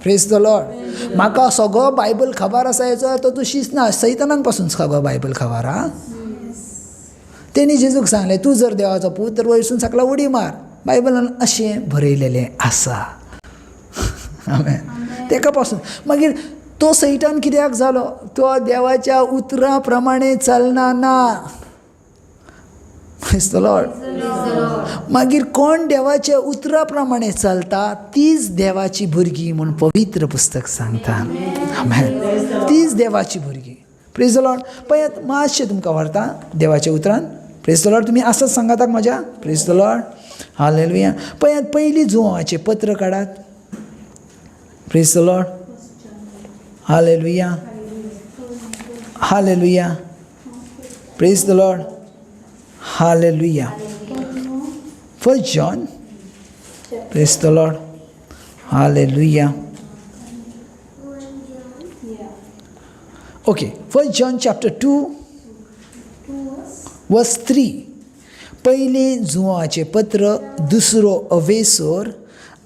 Praise the Lord. म्हाका सगळो बायबल खबर आसा हेचो अर्थ तूं शिस्त ना. सैतानाक पासून सगळो बायबल खबर हा. तेणी जेजूक सांगलें तूं जर देवाचो पूत तर वयरसून सकला उडी मार. बायबलान अशें बरयलेलें आसा. तेका पासून मागीर तो सैतान कित्याक जालो? तो देवाच्या उतरां प्रमाणे चलना ना. Praise the Lord. मागीर कोण देवाच्या उतरां प्रमाणे चलता तीच देवाची भुरगीं म्हूण पवित्र पुस्तक सांगता. आमेन. तीच देवाची भुरगीं. Praise the Lord. पळयात मातशें तुमकां व्हरता देवाच्या उतरान. Praise the Lord. तुमी आसत सांगातात म्हज्या. Praise the Lord. हालेलुया. पळयात पयलीं जुवांचें पत्र काडात. Praise the Lord. Hallelujah. Hallelujah. Praise the Lord. Hallelujah. First John. Praise the Lord. Hallelujah. Okay. First John chapter 2 verse 3. पयलें जुवांचें पत्र दुसरो अवेसोर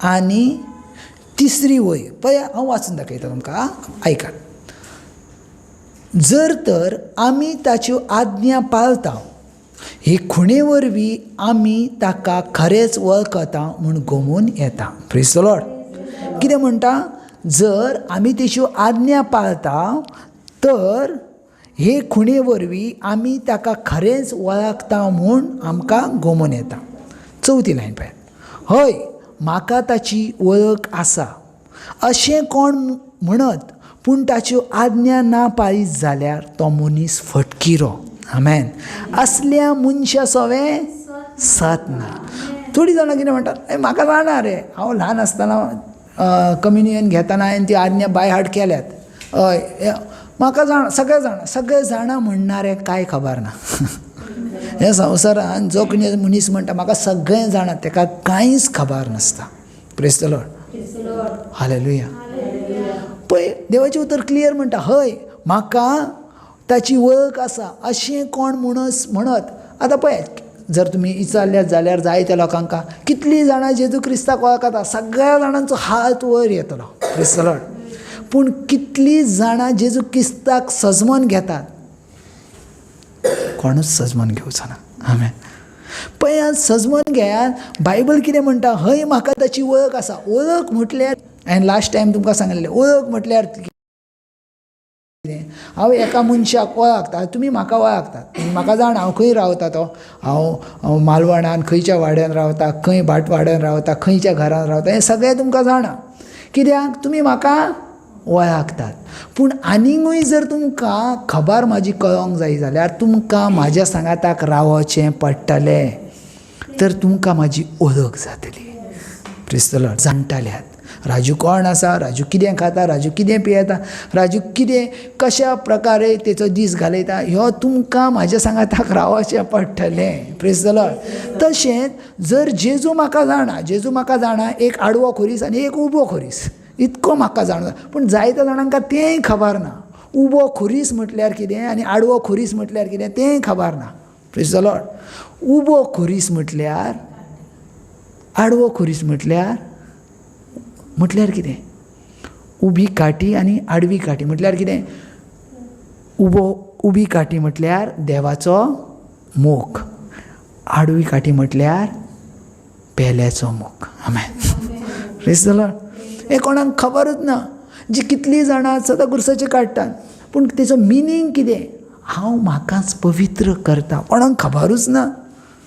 आनी तिसरी वय. पळया हांव वाचून दाखयता तुमकां. आयकात. जर तर आमी ताच्यो आज्ञा पाळता हे खुणे वरवीं आमी ताका खरेंच वळखता म्हूण गमून येता. Praise the Lord. कितें म्हणटा? जर आमी तेच्यो आज्ञा पाळता तर हे खुणे वरवीं आमी ताका खरेंच वळखता म्हूण आमकां गमून येता. चवथी लायन पळयात. हय म्हाका ताची वळख आसा अशें कोण म्हणत पूण ताच्यो आज्ञा ना पाळीत जाल्यार तो मनीस फटकिरो. आमेन. असल्या मनशा सवें सत ना. थोडीं जाणां कितें म्हणटात म्हाका जाणा रे हांव ल्हान आसतना कम्युनियन घेतना हांवें ती आज्ञा बाय हार्ट केल्यात. हय म्हाका सगळे जाणा म्हणणारे कांय खबर ना. ह्या संवसारान जो कोणी मनीस म्हणटा म्हाका सगळें जाणा ताका कांयच खबर नासता. Praise the Lord. हालेलुया. पळय देवाचें उतर क्लियर म्हणटा. हय म्हाका ताची वळख आसा अशें कोण म्हणत. आतां पळयात जर तुमी विचारल्यात जाल्यार जायत्या लोकांक कितलीं जाणां जेजू क्रिस्ताक वळखता सगळ्या जाणांचो हात वयर येतलो. Praise the Lord. पूण कितलीं जाणां जेजू क्रिस्ताक सजमोन घेतात? कोणूच सजमोन घेवचो ना. आमेन. पळयात सजमोन घेयात. बायबल कितें म्हणटा? हय म्हाका ताची वळख आसा. वळख म्हटल्यार हांवें लास्ट टायम तुमकां सांगलेलें वळख म्हटल्यार हांव एका मनशाक वळखता. तुमी म्हाका वळखतात. म्हाका जाणा हांव खंय रावता. तो हांव मालवणान खंयच्या वाड्यान रावता, खंय भाटवाड्यान रावता, खंयच्या घरान रावता हें सगळें तुमकां जाणा. कित्याक तुमी म्हाका वळखतात. पूण आनिकूय जर तुमकां खबर म्हाजी कळोंक जाय जाल्यार तुमकां म्हाज्या सांगाताक रावचें पडटलें. तर तुमकां म्हाजी वळख जातली. Praise the Lord. जाणटाल्यात राजू कोण आसा, राजू कितें खाता, राजू कितें पियेता, राजू कितें कशा प्रकारे तेचो दीस घालयता ह्यो तुमकां म्हाज्या सांगाताक रावचें पडटलें. Praise the Lord. तशेंच जर जेजू म्हाका जाणा एक आडवो खोरीस आनी एक उबो खोरीस इतको म्हाका जाणा. पूण जायत्या जाणांक तेंय खबर ना. उबो खोरीस म्हटल्यार कितें आनी आडवो खोरीस म्हटल्यार कितें तेंय खबर ना. Praise the Lord. उबो खोरीस म्हटल्यार आडवो खोरीस म्हटल्यार कितें? उबी काठी आनी आडवी काठी म्हटल्यार कितें? उबी काठी म्हटल्यार देवाचो मोग. आडवी काठी म्हटल्यार पेल्याचो मोग. आमेन. Praise the Lord. हें कोणाक खबरूच ना. जी कितलीं जाणां सदां गुरसाचें काडटात पूण तेचो मिनींग कितें? हांव म्हाकाच पवित्र करता. कोणाक खबरूच ना.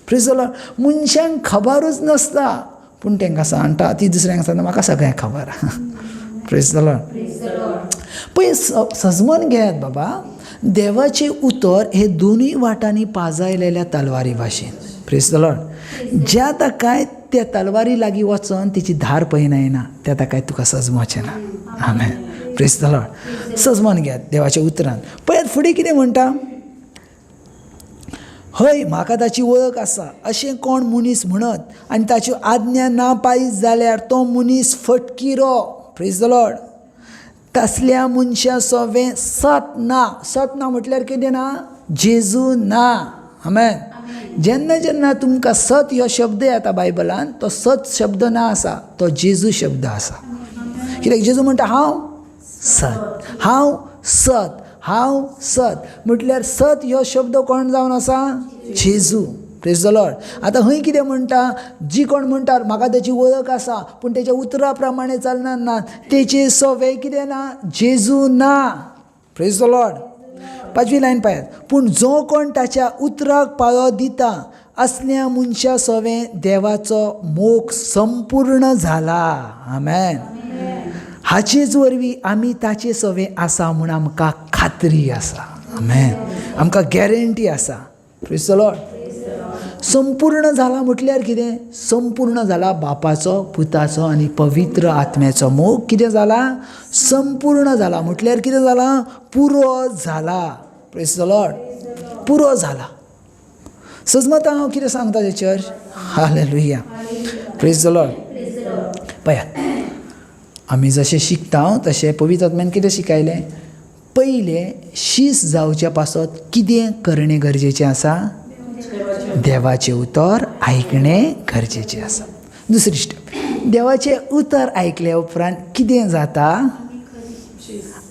Praise the Lord. मनशांक खबरूच नासता पूण तांकां सांगता ती दुसऱ्यांक सांगता म्हाका सगळें खबर. Praise the Lord. पळय सजमोन घेयात बाबा. देवाचें उतर हे दोनूय वाटांनी पाजायलेल्या तलवारी भाशेन. Praise the Lord. ज्या ताकाय त्या तलवारी लागीं वचोन तिची धार पळयना त्या ताकाय तुका सजमोचें ना. आमेन. Praise the Lord. सजमोन घेयात देवाच्या उतरान. पळयात फुडें कितें म्हणटा? हय म्हाका ताची वळख आसा अशें कोण मनीस म्हणत आनी ताच्यो आज्ञा ना पाळीत जाल्यार तो मनीस फटकिरो. Praise the Lord. तसल्या मनशा सवें सत ना. सत ना म्हटल्यार कितें ना? जेजू ना. आमेन. जेन्ना जेन्ना तुमकां सत ह्यो शब्द येता बायबलान, तो सत शब्द ना आसा, तो जेजू शब्द आसा. कित्याक जेजू म्हणटा हांव सत, हांव सत, हांव सत. म्हटल्यार सत ह्यो शब्द कोण जावन आसा? जेजू. Praise the Lord. आतां खंय कितें म्हणटा, जी कोण म्हणटात म्हाका तेची वळख आसा पूण तेच्या उतरा प्रमाणे चलना ना, तेचे सवे कितें ना? जेजू ना. Praise the Lord. 5वी लायन पळयात. पूण जो कोण ताच्या उतराक पाळो दिता असल्या मनशा सवे देवाचो मोग संपूर्ण जाला. आमेन. हाचेच वरवीं आमी ताचे सवे आसा म्हूण आमकां खात्री आसा. आमेन. आमकां गॅरंटी आसा. Praise the Lord. संपूर्ण जाला म्हटल्यार कितें? संपूर्ण जाला बापाचो, पुताचो आनी पवित्र आत्म्याचो मोग कितें जाला? संपूर्ण जाला. म्हटल्यार कितें जाला? पुरो जाला. Praise the Lord. पुरो जाला. सजमता हांव कितें सांगता ते church? Hallelujah. Praise the Lord. पळयात, आमी जशें शिकता तशें पवित्र आत्म्यान कितें शिकयलें? पयलें शीस जावच्या पासत कितें करणे गरजेचें आसा? देवाचें उतर आयकणें गरजेचें आसा. दुसरी स्टेप, देवाचें उतर आयकल्या उपरांत कितें जाता?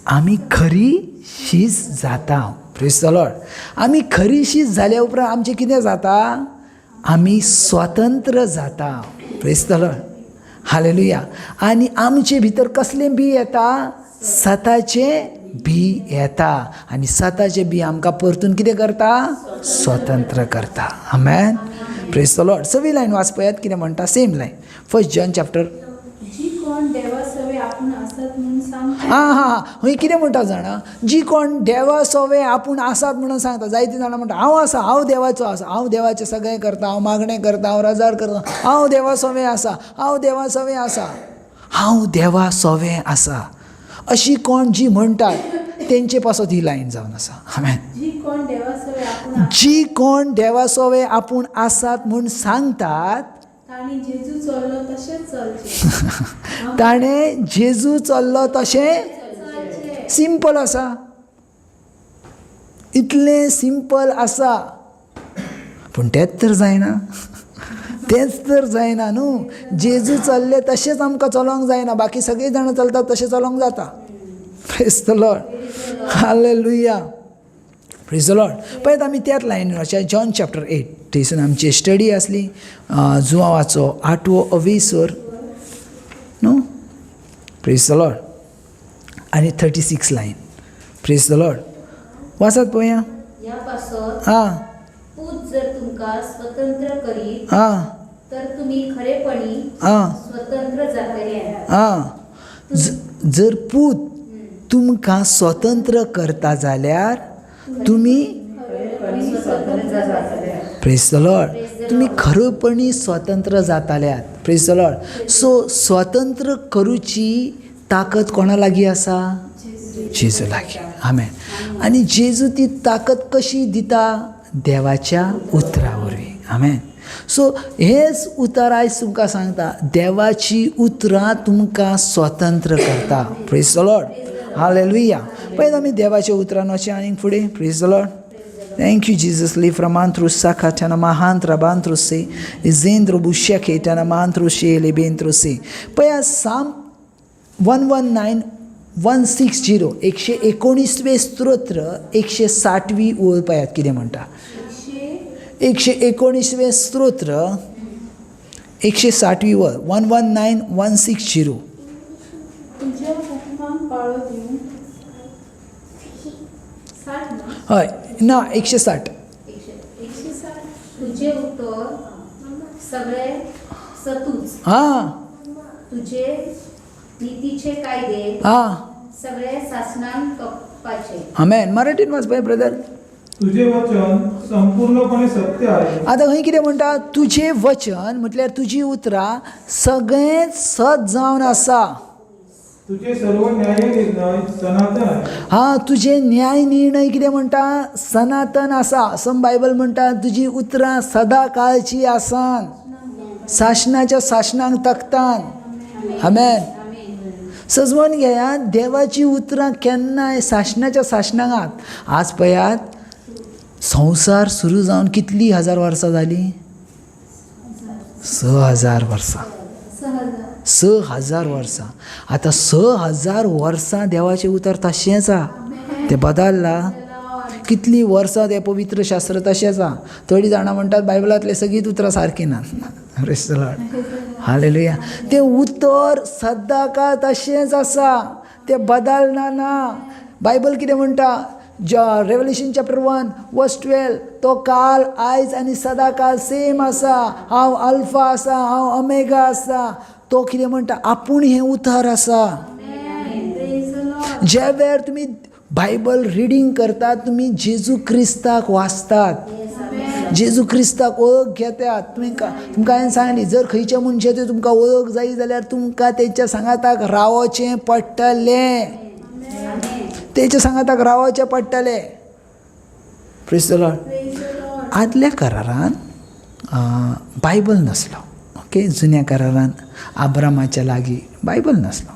आमी खरी शीस जाता. Praise the Lord. आमी खरी शीस जाल्या उपरांत आमचें कितें जाता? आमी स्वतंत्र जाता. Praise the Lord. हालेलुया. आनी आमचे भितर कसलें बी येता? सताचें बी येता. आनी सताचें बी आमकां परतून कितें करता? स्वतंत्र करता. आमेन. Praise the Lord. 6वी लायन वाचपयात कितें म्हणटा? Same line. 1 John chapter. जी कोण देवा सवे आपूण आसात म्हणून सांगता. हां खंय कितें म्हणटा जाणा? जी कोण देवा सवे आपूण आसात म्हणून सांगता. जायतीं जाणां म्हणटा हांव आसा, हांव देवाचो आसा, हांव देवाचें सगळें करता, हांव मागणें करता, हांव रजार करता, हांव देवा सवे आसा, हांव देवा सवे आसा, हांव देवा सवे आसा. अशी कोण जी म्हणटात तेंचे पासत ही लायन जावन आसा. आमेन. जी कोण देवा सवे आपूण जी कोण देवा सवे आपूण आसात म्हूण सांगतात ताणी जेजू चल्लो तशेंच चलचें. ताणें जेजू चल्लो तशें. सिंपल आसा. इतलें सिंपल आसा. पूण तेंच तर जायना. तेंच तर जायना न्हू. जेजू चल्ले तशेंच आमकां चलोंक जायना. बाकी सगळीं जाणां चलतात तशें चलोंक जाता. Praise the Lord. Hallelujah. Praise the Lord. पळयत आमी त्याच लायनीन वचया. जॉन चॅप्टर 8 थंयसून आमची स्टडी आसली जुवांवाचो 8वो अवेसर न्हू. Praise the Lord. आनी 36 लायन. Praise the Lord. वाचत पळोवया. ह्या पासत हां पूत जर तुमकां स्वतंत्र करीत हां तर तुमी खरेपणी हां स्वतंत्र जातले. हां. जर पूत तुमकां स्वतंत्र करता जाल्यार तुमी प्रेज द लॉर्ड. तुमी खरेपणी स्वतंत्र जाताल्यात. Praise the Lord. सो स्वतंत्र करूची ताकद कोणा लागीं आसा? जेजू लागीं. आमेन. आनी जेजू ती ताकद कशी दिता? देवाच्या उतरा वरवीं. आमेन. सो हेच उतर आयज तुमकां सांगता. देवाची उतरां तुमकां स्वतंत्र करता. Praise the Lord. हालेलुया. पळय आमी देवाच्या उतरान वचया आनीक फुडें. Praise the Lord. Thank you, Jesus. Livramantru sakatana mahantra bantruse, izendro bushaketana mantruse lebentruse. पया साम 119 160 119वें स्तोत्र 160वी ओळ पयात कितें म्हणटा. 119वें स्तोत्र 160वी ओळ 119 160. तुझ्या हुकमांक पाळो दिवं. 60 ना? हय ना 160. 160. तुझे उतर सगळे सतूच. हां तुझे नीतीचे कायदे हां. सगळे शासनान कप्पाचे. आमेन. मराठीन वाच पळय ब्रदर. तुझे वचन संपूर्णपणे सत्य आहे. आतां खंय कितें म्हणटा? तुजें वचन म्हटल्यार तुजी उतरां सगळेंच सत जावन आसा. तुझे सर्व न्याय निर्णय सनातन आहे. हां तुजे न्याय निर्णय कितें म्हणटा? सनातन आसा. सम बायबल म्हणटा तुजी उतरां सदा काळची आसान. शासनाच्या शासनाक तखतान. आमेन. सजवून घेयात. देवाची उतरां केन्नाय शासनाच्या शासनाक. आज पळयात संवसार सुरू जावन कितली हजार वर्सां जाली? 6,000 वर्सां. 6,000 वर्सां. आतां 6,000 वर्सां देवाचें उतर तशेंच आसा, तें बदललां. कितलीं वर्सां तें पवित्र शास्त्र तशेंच आसा. थोडीं जाणां म्हणटात बायबलांतले सगळींच उतरां सारकीं नात. Praise the Lord. हालेलुया. तें उतर सद्दां काळ तशेंच आसा, तें बदलना ना. बायबल कितें म्हणटा? रेवल्युशन चॅप्टर 1 वर्स 12, तो काल आयज आनी सदां काळ सेम आसा. हांव अल्फा आसा, हांव ओमेगा आसा. तो कितें म्हणटा? आपूण हें उतर आसा. ज्या वेळार तुमी बायबल रिडींग करतात, तुमी जेजू क्रिस्ताक वाचतात, जेजू क्रिस्ताक वळख घेतात. तुमकां हांवें सांगली, जर खंयच्या मनशाची तुमकां वळख जायी जाल्यार तुमकां तेंच्या सांगाताक रावचें पडटलें. तेंच्या सांगाताक रावचें पडटलें. Praise the Lord. आदल्या करारान बायबल नासलो. ओके, जुन्या करारान आब्रामाच्या लागीं बायबल नासलो.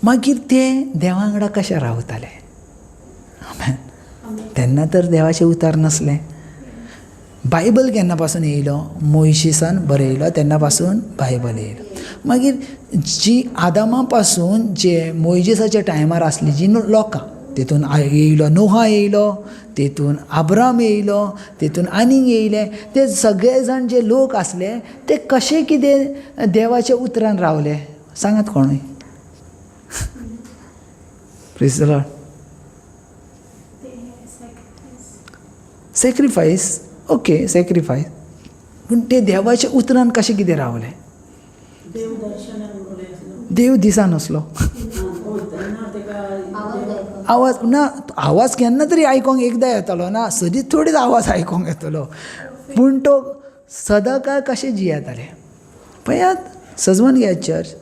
मागीर ते देवा वांगडा कशें रावताले? तेन्ना तर देवाचें उतर नासलें. बायबल केन्ना पासून येयलो? मोइशीसान बरयलो तेन्ना पासून बायबल येयलो. मागीर जी आदामा पासून जे मोइजेसाच्या टायमार आसली जी लोकां, तेतून येयलो नोहा, येयलो तेतून आब्राम, येयलो तेतून आनीक येयले. ते सगळे जाण जे लोक आसले ते कशे कितें देवाच्या उतरान रावले सांगात कोणूय? Praise the Lord. Sacrifice. Okay, sacrifice. पूण ते देवाच्या उतरान कशे कितें रावले? देव दिसान असलो. आवाज ना, आवाज केन्ना तरी आयकोंक एकदां येतलो ना, सदींच थोडीच आवाज आयकोंक येतलो. पूण तो सदां काळ कशें जियेताले पळयात. सजमन घेयात चर्च,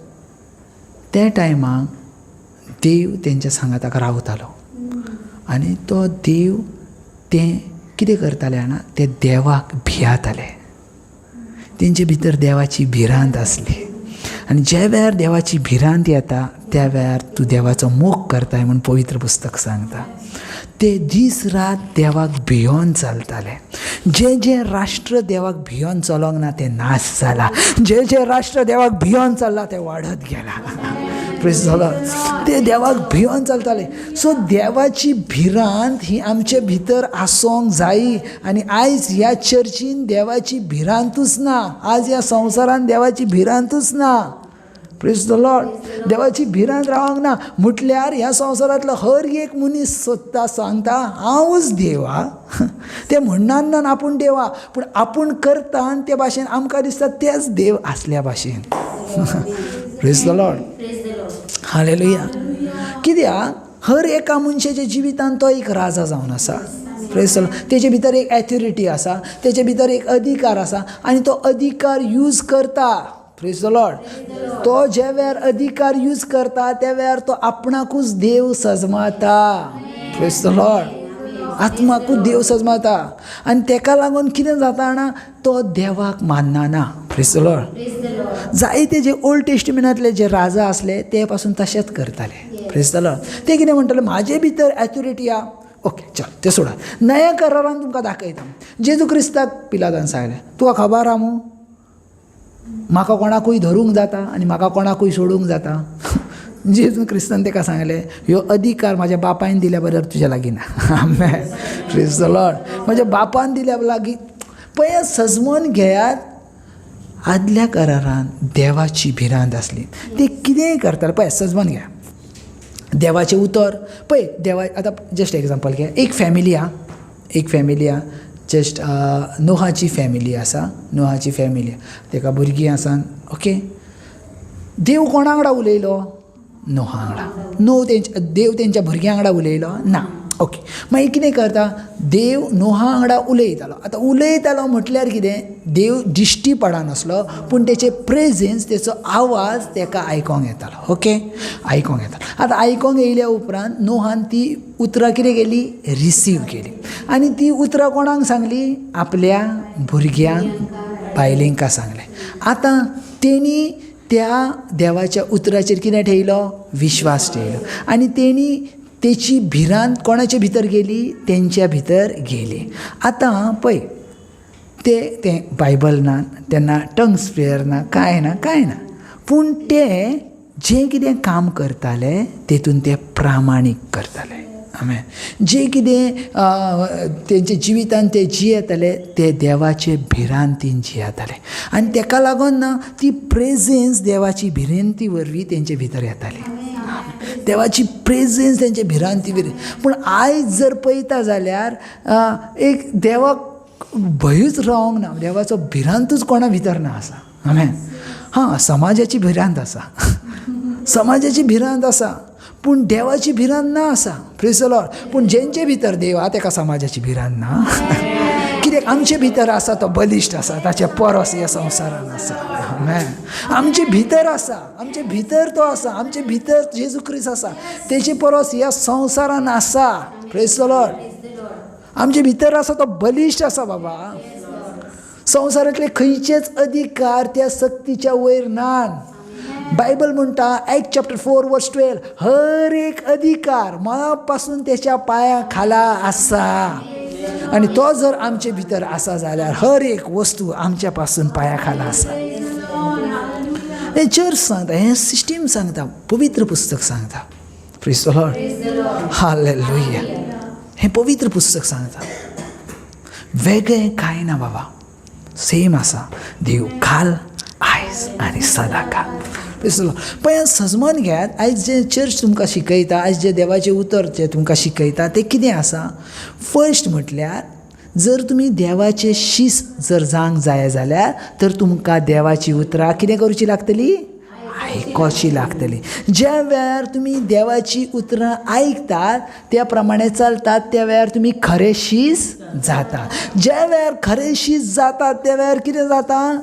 त्या टायमाक देव तेंच्या सांगाताक रावतालो. आनी तो देव तें कितें करताले जाणा, ते देवाक भियाताले. तेंचे भितर देवाची भिरांत आसली. आनी ज्या वेळार देवाची भिरांत येता त्या वेळार तूं देवाचो मोग करताय म्हूण पवित्र पुस्तक सांगता. ते दीस रात देवाक भियोन चलताले. जे जे राष्ट्र देवाक भियोन चलोंक ना ते नाश जाला. जे जे राष्ट्र देवाक भियोन चल्ला ते वाडत गेला. Praise the Lord. ते देवाक भियोन चलताले. सो देवाची भिरांत ही आमचे भितर आसोंक जायी. आनी आयज ह्या चर्चीन देवाची भिरांतूच ना. आज ह्या संवसारान देवाची भिरांतूच ना. Praise the Lord. देवाची भिरांत रावंक ना म्हटल्यार ह्या संवसारांतलो हर एक मनीस सोदता, सांगता हांवूच देव. ते म्हणनात ना आपूण देवा, पूण आपूण करता आनी ते भाशेन आमकां दिसता तेच देव आसल्या भाशेन. Praise the Lord. हालेलुया. कित्याक हर एका मनशाच्या जिवितांत तो एक राजा जावन आसा. Praise the Lord. तेजे भितर एक ऑथॉरिटी आसा, तेजे भितर एक अधिकार आसा आनी तो अधिकार यूज करता. Praise the Lord. तो ज्या वेळार अधिकार यूज करता त्या वेळार तो आपणाकूच देव सजमाता. Praise the Lord. आत्माकूच देव सजमाता. आनी तेका लागून कितें जाता जाणा, तो देवाक मानना. Praise the Lord. जायते जे ओल्ड टेस्टमेंटांतले जे राजा आसले ते पासून तशेंच करताले. Praise the Lord. ते कितें म्हणटाले, म्हाजे भितर ऑथॉरिटी आहा. ओके चल ते सोडा. नया करारान तुमकां दाखयता. जेजू क्रिस्ताक पिलातान सांगलें, तुका खबर आहा मू म्हाका कोणाकूय धरूंक जाता आनी म्हाका कोणाकूय सोडूंक जाता. जेजू क्रिस्तान ताका सांगलें, ह्यो अधिकार म्हाज्या बापायन दिल्या बरोबर तुज्या लागीं ना. आमेन. Praise the Lord. म्हज्या बापान दिल्या लागीं. पळय सजमोन घेयात. आदल्या करारान देवाची भिरांत आसली. ते कितेंय करताले. पळय सजमोन घ्या. देवाचें उतर पळय. देवा आतां जस्ट एग्जांपल घे. एक फॅमिली आहा. जस्ट नोहाची फॅमिली आसा. नोहाची फॅमिली ताका भुरगीं आसा. ओके. देव कोणा वांगडा उलयलो? नोहा वांगडा. देव तेंच्या भुरग्यां वांगडा उलयलो ना. ओके. मागीर कितें करता, देव नोहा वांगडा उलयतालो. आतां उलयतालो म्हटल्यार कितें, देव दिश्टी पडनासलो पूण तेचे प्रेझेन्स, तेचो आवाज ताका आयकोंक येतालो. ओके. आयकोंक येतालो. आतां आयकोंक येयल्या उपरांत नोहान ती उतरां कितें केली, रिसीव केली. आनी ती उतरां कोणाक सांगली, आपल्या भुरग्यांक, बायलेंका सांगलें. आतां तेणी त्या देवाच्या उतराचेर कितें ठेयलो, विश्वास ठेयलो. आनी तेणी तेची भिरांत कोणाच्या भितर गेली? तेंच्या भितर गेली. आतां पळय, ते बायबल ना, तेन्ना टंग्स प्रेयर ना, कांय ना. पूण ते जें कितें काम करताले तेतून ते प्रामाणीक करताले. आमेन. जे कितें तेंच्या जिवितान ते जियेताले ते देवाचे भिरांतीन जियेताले. आनी तेका लागून ना ती प्रेझेन्स देवाची भिरांती वरवीं तेंचे भितर येताली. देवाची प्रेझेन्स तेंचे भिरांती वरवीं. पूण आयज जर पळयता जाल्यार एक देवाक भंयूच रावंक ना, देवाचो भिरांतूच कोणा भितर ना आसा. आमेन. हां, समाजाची भिरांत आसा, समाजाची भिरांत आसा, पूण देवाची भिरांत ना आसा. Praise the Lord. पूण जेंचे भितर देव आहा तेका समाजाची भिरांत ना. कित्याक आमचे भितर आसा तो बलिश्ट आसा, ताचे परस ह्या संवसारान आसा. आमेन. आमचे भितर आसा, आमचे भितर तो आसा, आमचे भितर जेजू क्रिस्त आसा, तेचे परस ह्या संवसारान आसा. Praise the Lord. आमचे भितर आसा तो बलिश्ट आसा बाबा. संवसारांतले खंयचेच अधिकार त्या सक्तीच्या वयर नात. बायबल म्हणटा ॲक्ट चॅप्टर 4 वर्स 12, हर एक अधिकार मना पासून त्याच्या पांया खाला आसा. आनी तो जर आमचे भितर आसा जाल्यार हर एक वस्तू आमच्या पासून पांया खाला आसा. हें चर्च सांगता, हें सिस्टीम सांगता, पवित्र पुस्तक सांगता. Praise the Lord. हालेलुया. हें पवित्र पुस्तक सांगता. वेगळें कांय ना बाबा, सेम आसा. देव काल, आयज आनी सदांकाळ. पण सजमोन घेयात, आयज जे चर्च तुमकां शिकयता, आयज जे देवाचें उतर जे तुमकां शिकयता तें कितें आसा? फर्स्ट म्हटल्यार जर तुमी देवाचे शिस जर जावंक जाय जाल्यार तर तुमकां देवाची उतरां कितें करची लागतली? आयकोची लागतली. ज्या वेळार तुमी देवाची उतरां आयकतात त्या प्रमाणे चलतात त्या वेळार तुमी खरे शीस जाता. ज्या वेळार खरे शीस जातात त्या वेळार कितें जाता?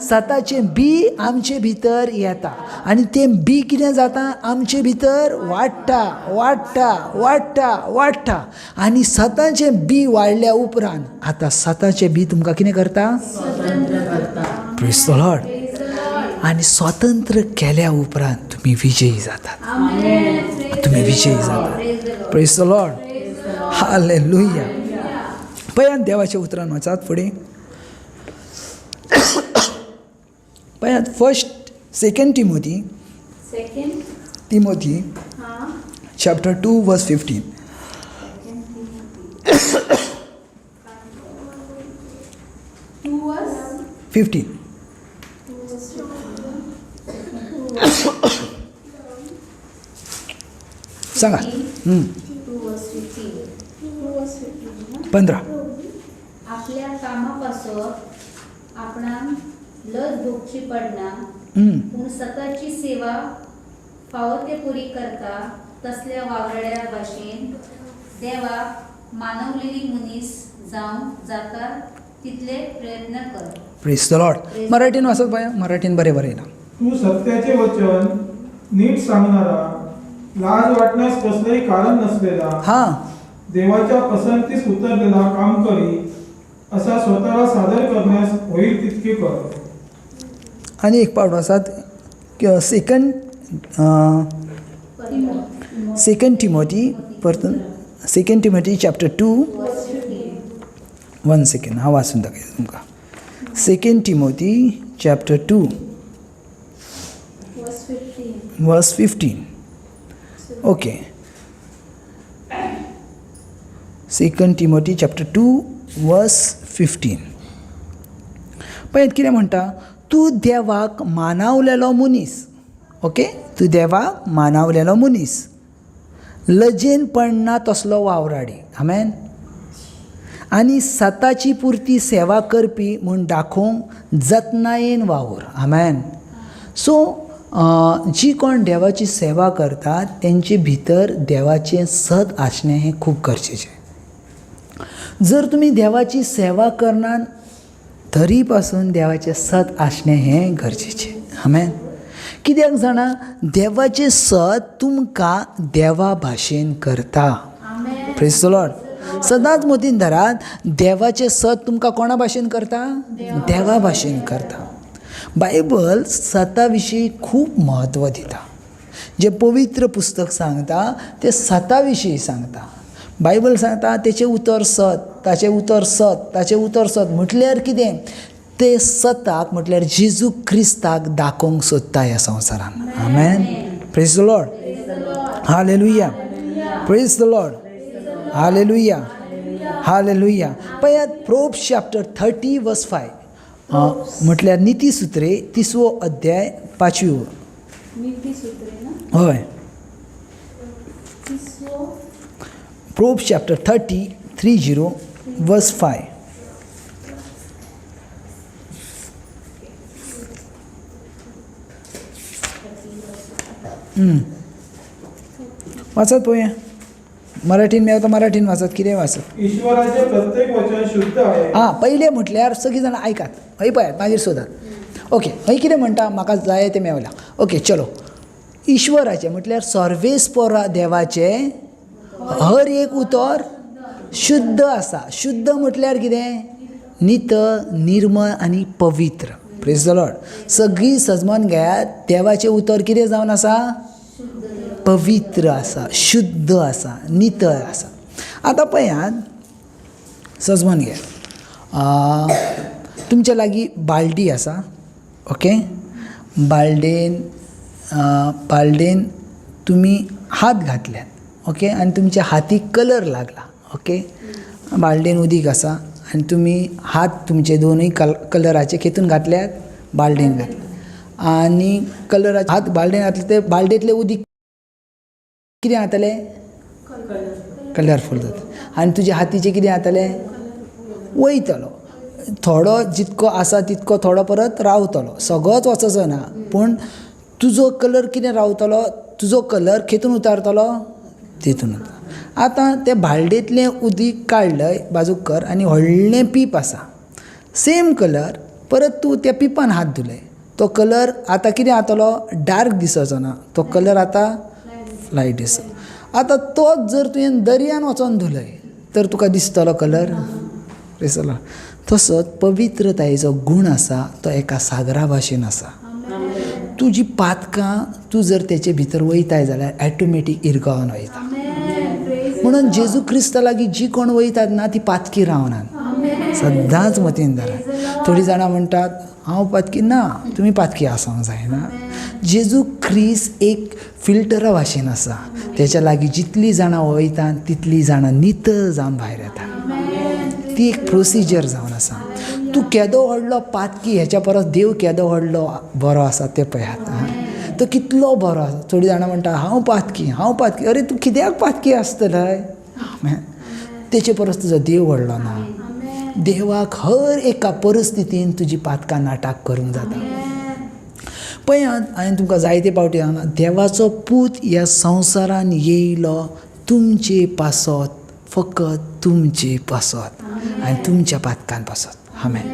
सताचें बी आमचे भितर येता आनी तें बी कितें जाता? आमचे भितर वाडटा वाडटा वाडटा वाडटा आनी सताचें बी वाडल्या उपरांत आतां सताचें बी तुमकां कितें करता? Praise the Lord. आनी स्वतंत्र केल्या उपरांत तुमी विजयी जातात. तुमी विजयी जातात. Praise the Lord. हालेलुया. पळयात देवाच्या उतरान वचात फुडें. पळयात फर्स्ट सेकंड तिमोथी चॅप्टर 2 वर्स 15. सांगा. 15. आपल्या कामापासून आपणाक लज भोगची पडना, पूण सताची सेवा फावो ते पुरी करता तसल्या वागड्या भाशेन देवाक मानवलेली मनीस जावं जाता तितले प्रयत्न कर. Praise the Lord. मराठीन वाचत पळया, मराठीन बरें येयलां. तू सत्याचे वचन नीट सांगणारा, लाज वाटण्यास कसलंही कारण नसलेला, हां, देवाच्या पसंतीस उतरलेला काम करी, असा स्वतःला सादर करण्यास होईल तितके कर. आणि एक पावट आसात सेकंड टिमोथी चॅप्टर 2 1 सेकंड हांव वाचून दाखयता तुमकां. सेकंड टिमोथी चॅप्टर 2 वर्स 15. ओके. सेकंड टिमोथी चॅप्टर 2 वर्स 15. पळयत कितें म्हणटा? तूं देवाक मानावलेलो मनीस. ओके. तूं देवाक मानावलेलो मनीस, लजेन पडना तसलो वावराडी. आमेन. आनी सताची पुरती सेवा करपी म्हूण दाखोवंक जतनायेन वावर. आमेन. सो जी कोण देवाची सेवा करतात तेंचे भितर देवाचें सत आसणें हें खूब गरजेचें. जर तुमी देवाची सेवा करनात तरी पासून देवाचें सत आसणें हें गरजेचें. आमेन. कित्याक जाणा, देवाचें सत तुमकां देवा भाशेन करता. Praise the Lord. सदांच मतीन धरात, देवाचें सत तुमकां कोणा भाशेन करता? देवा भाशेन करता. बायबल सता विशीं खूब म्हत्व दिता. जे पवित्र पुस्तक सांगता ते सता विशीं सांगता. बायबल सांगता तेचें उतर सत, ताचें उतर सत, ताचें उतर सत. म्हटल्यार कितें? ते सताक म्हटल्यार जेजू क्रिस्ताक दाखोवंक सोदता ह्या संवसारान. आमेन. Praise the Lord. Hallelujah. Praise the Lord. Hallelujah. Hallelujah. पळयात प्रोब्स चॅप्टर 30 वर्स 5 म्हटल्यार नितीसूत्रे 30वो अध्याय 5वी ओळ. नीतिसूत्रे ना हय. 30 प्रोब्स चॅप्टर 30 वर्स 5. वाचत पळोवया. मराठीन मेळता मराठीन वाचत. कितें वाचत? ईश्वराचे प्रत्येक वचन शुद्ध आहे. हां, पयलें म्हटल्यार सगळीं जाणां आयकात. हय पळयात, मागीर सोदात. ओके, हय कितें म्हणटा? म्हाका जाय तें मेवल्या. ओके, चलो. ईश्वराचें म्हटल्यार सर्वेस्परा देवाचे हर एक उतर शुद्ध आसा. शुद्ध म्हटल्यार कितें? नितळ, निर्मळ आनी पवित्र. Praise the Lord. सगळीं सजमोन घेयात. देवाचें उतर कितें जावन आसा? पवित्र आसा, शुद्ध आसा, नितळ आसा. आतां पळयात, सजमोन घे. तुमच्या लागीं बालदी आसा. ओके. बालदेन तुमी हात घातल्यात. ओके. आनी तुमच्या हातीक कलर लागला. ओके. बालदेन उदीक आसा आनी तुमी हात तुमचे दोनूय कलराचे खेतून घातल्यात, बालदेन घातले आनी कलराचे हात बालदेन घातले. ते बालदेंतले उदीक कितें जातलें? कलरफूल जाता. आनी तुज्या हातीचें कितें जातलें? वयतलो. थोडो जितको आसा तितको थोडो परत रावतलो. सगळोच वचचो ना, पूण तुजो कलर कितें रावतलो? तुजो कलर खेतून उतारतलो? तितून उतार. आतां तें बालदेंतलें उदीक काडलय बाजूक कर आनी व्हडलें पीप आसा. सेम कलर परत तूं त्या पिपान हात धुलय. तो कलर आतां कितें जातलो? डार्क दिसचो ना. तो कलर आतां लायट दिसता. आतां तोच जर तुवें दर्यान वचोन धुलय तर तुका दिसतलो कलर? दिसतलो. तसोच पवित्रतायेचो गूण आसा तो एका सागरा भाशेन आसा. तुजी पातकां तूं जर तेचे भितर वयताय जाल्यार ऑटोमॅटीक इरगावन वयता. म्हणून जेजू क्रिस्ता लागीं जी कोण वयतात ना ती पातकी रावनात. सदांच मतीन धरात. थोडीं जाणां म्हणटात हांव पातकी ना. तुमी पातकी आसोंक जायना. जेजू क्रिस्त एक फिल्टरा भाशेन आसा. तेच्या लागीं जितलीं जाणां वयतात तितलीं जाणां नितळ जावन भायर येतात. ती एक प्रोसिजर जावन आसा. तूं केदो व्हडलो पातकी हेच्या परस देव केदो व्हडलो बरो आसा तें पळयात. तो कितलो बरो आसा. थोडीं जाणां म्हणटा हांव पातकी. अरे तूं कित्याक पातकी आसतलय? तेचे परस तुजो देव व्हडलो ना. देवाक हर एका परिस्थितीन तुजी पातकां नाटक करूंक जाता. पळयात, हांवें तुमकां जायते फावटी सांगलां, देवाचो पूत ह्या संवसारान येयलो तुमचे पासत, फकत तुमचे पासत आनी तुमच्या पातकान पासत. आमेन.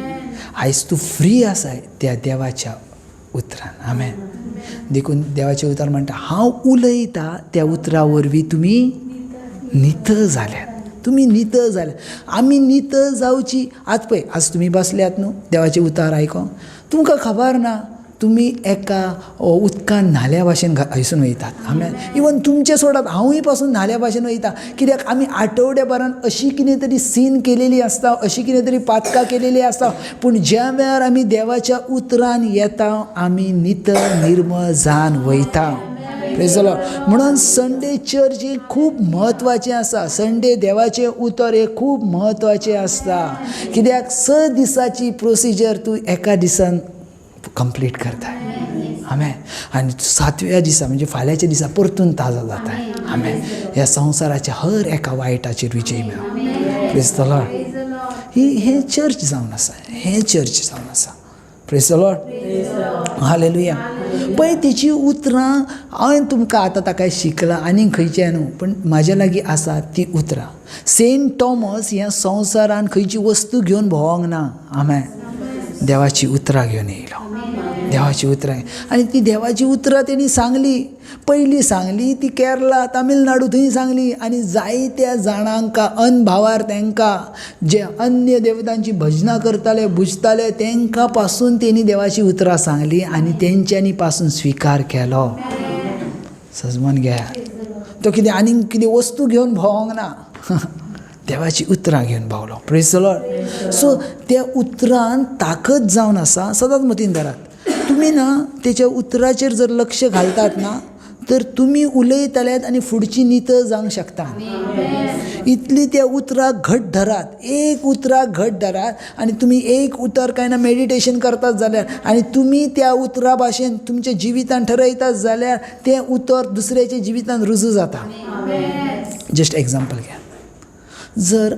आयज तूं फ्री आसाय त्या देवाच्या उतरान. आमेन. देखून देवाचें उतर म्हणटा हांव उलयतां त्या उतरा वरवीं तुमी नितळ जाल्यात. तुमी नितळ जाल्यात. आमी नितळ जावची. आज पळय, आज तुमी बसल्यात न्हू देवाचें उतार आयकोंक. तुमकां खबर ना तुमी एका उदकान न्हाल्या भाशेन हयसून वयतात. आमी इवन तुमचे सोडात हांवूय पासून न्हाल्या भाशेन वयता. कित्याक आमी आठवड्या भरान अशी कितें तरी सीन केलेली आसता, अशी कितें तरी पातकां केलेली आसता. पूण ज्या वेळार आमी देवाच्या उतरान येता आमी नितळ निर्मळ जावन वयता. Praise the Lord. म्हणून संडे चर्च हे खूब म्हत्वाचें आसा. संडे देवाचें उतर हे खूब म्हत्वाचें आसता. कित्याक 6 दिसाची प्रोसिजर तूं एका दिसान कंप्लीट करताय. आमेन. आनी 7व्या दिसा म्हणजे फाल्यांच्या दिसा परतून ताजो जाताय. आमेन. ह्या संवसाराच्या हर एका वायटाचेर विजय मेळो. Praise the Lord. हे चर्च जावन आसा. हे चर्च जावन आसा. Praise the Lord. हालेलुया. पळय तेची उतरां हांवें तुमकां आतां ताका शिकलां आनी खंयचें न्हू, पण म्हाज्या लागीं आसा ती उतरां. सेंट थॉमस ह्या संवसारान खंयची वस्तू घेवन भोंवंक ना. आमेन. देवाची उतरां घेवन येयलो. देवाची उतरां आनी ती देवाची उतरां तेणी सांगली. पयलीं सांगली ती केरला, तामिळनाडू थंय सांगली. आनी जायत्या जाणांक अनभावार तांकां जे अन्य देवतांची भजनां करताले, बुजताले तांकां पासून तेणी देवाची उतरां सांगली आनी तेंच्यांनी पासून स्विकार केलो. सजमन घ्या. तो कितें आनीक कितें वस्तू घेवन भोंवंक ना. देवाची उतरां घेवन भावलो. Praise the Lord. सो त्या उतरान ताकद जावन आसा. सदांच मतीन धरात, तुमी ना तेच्या उतराचेर जर लक्ष घालतात ना तर तुमी उलयतल्यात आनी फुडची नितळ जावंक शकता. इतली त्या उतराक घट धरात, एक उतराक घट धरात आनी तुमी एक उतर काय ना मेडिटेशन करतात जाल्यार आनी तुमी त्या उतरा भाशेन तुमच्या जिवितान ठरयतात जाल्यार तें उतर दुसऱ्याच्या जिवितान रुजू जाता. जस्ट एग्जाम्पल घ्या. जर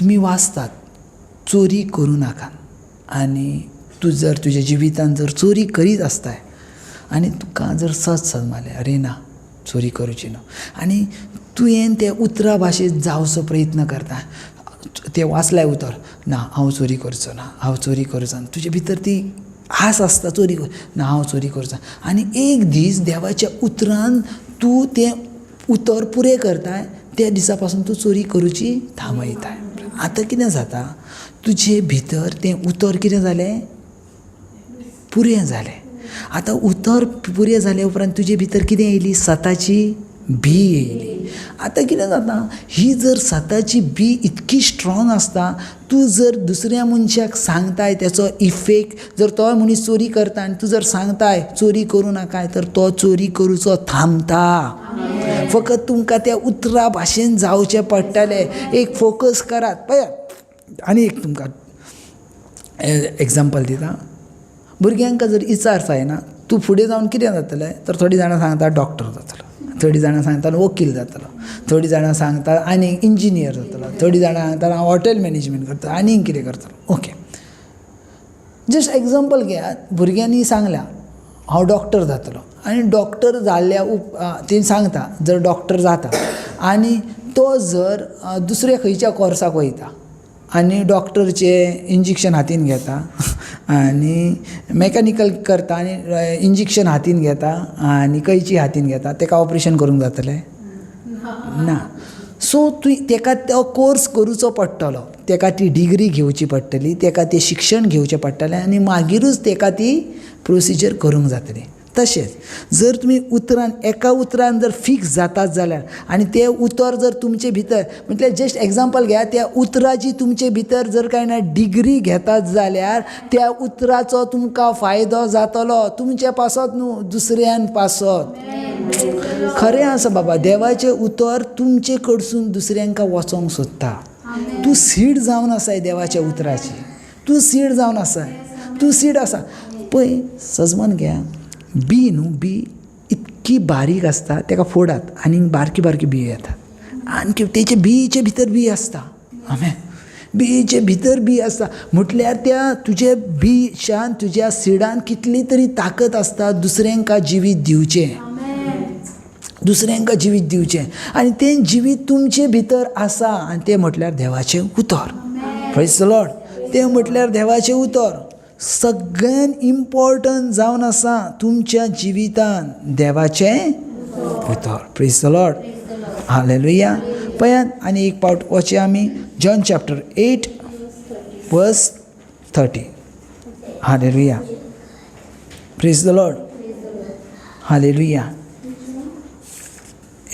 तुमी वाचतात चोरी करूं नाकात आनी तूं जर तुज्या जिवितान जर चोरी करीत आसताय आनी तुका जर सच मारलें अरे ना चोरी करूची न्हू आनी तुवें ते उतरा भाशेन जावचो प्रयत्न करता, ते वाचलाय उतर ना हांव चोरी करचो ना, हांव चोरी करचो ना, तुजे भितर ती आस आसता चोरी कर ना हांव चोरी करचो. आनी एक दीस देवाच्या उतरान तूं तें उतर पुरें करताय, त्या दिसा पासून तूं चोरी करूची थांबयताय. आतां कितें जाता, तुजे भितर तें उतर कितें जालें, पुरें जालें. आतां उतर पुरें जाले उपरांत तुजे भितर कितें येयली, सताची भी येयली. आतां कितें जाता, ही जर सताची भी इतकी स्ट्रॉंग आसता, तूं जर दुसऱ्या मनशाक सांगताय तेचो इफेक्ट, जर तो मनीस चोरी करता आनी तूं जर सांगताय चोरी करूं नाकाय तर तो चोरी करूचो थांबता. फकत तुमकां त्या उतरा भाशेन जावचें पडटलें. एक फोकस करात. पळयात आनी एक तुमकां एग्जाम्पल दिता. भुरग्यांक जर विचार जायना तूं फुडें जावन कितें जातलें, तर थोडीं जाणां सांगता डॉक्टर जातलो, थोडीं जाणां सांगता वकील जातलो, थोडीं जाणां सांगता आनी इंजिनियर जातलो, थोडीं जाणां सांगता हांव हॉटेल मॅनेजमेंट करता, आनीक कितें करतलो. ओके, जस्ट एग्जाम्पल घेयात. भुरग्यांनी सांगलां हांव डॉक्टर जातलो आनी डॉक्टर जाल्ल्या तें सांगता जर डॉक्टर जाता आनी तो जर दुसऱ्या खंयच्या कोर्साक वयता आनी डॉक्टरचें इंजेक्शन हातीन घेता आनी मेकॅनिकल करता आनी इंजेक्शन हातीन घेता आनी कैची हातीन घेता, तेका ऑपरेशन करूंक जातलें ना. सो तेका तो कोर्स करूचो पडटलो, तेका ती डिग्री घेवची पडटली, तेका तें शिक्षण घेवचें पडटलें आनी मागीरूच तेका ती प्रोसिजर करूंक जातली. तशेंच जर तुमी उतरान एका उतरान जर फिक्स जातात जाल्यार आनी तें उतर जर तुमचे भितर, म्हटल्यार जस्ट एग्जाम्पल घेया, त्या उतराची तुमचे भितर जर काय ना डिग्री घेतात जाल्यार त्या उतराचो तुमकां फायदो जातलो, तुमचे पासत न्हू दुसऱ्यान पासत. खरें आसा बाबा, देवाचें उतर तुमचे कडसून दुसऱ्यांका वचोंक सोदता. तूं सीड जावन आसाय देवाच्या उतराची, तूं सीड जावन आसाय, तूं सीड आसा. पळय सजमन घ्या, बी न्हू, बी इतकी बारीक आसता, तेका फोडात आनी बारकी बारकी बी येतात आनी तेचे बीचे भितर बी आसता. आमेन. बीचे भितर बी आसता म्हटल्यार त्या तुज्या बीच्यान, तुज्या सिडान कितली तरी ताकद आसता दुसऱ्यांका जिवीत दिवचें, दुसऱ्यांका जिवीत दिवचें आनी तें जिवीत तुमचे भितर आसा आनी तें म्हटल्यार देवाचें उतर. Praise the Lord. तें म्हटल्यार देवाचें उतर सगळ्यान इम्पॉर्टंट जावन आसा तुमच्या जिवितान, देवाचें उतर. Praise the Lord. हालेलुया. पळयात आनी एक पावट वचे आमी जॉन चॅप्टर 8 वर्स 30. Hallelujah. Praise the Lord. Hallelujah.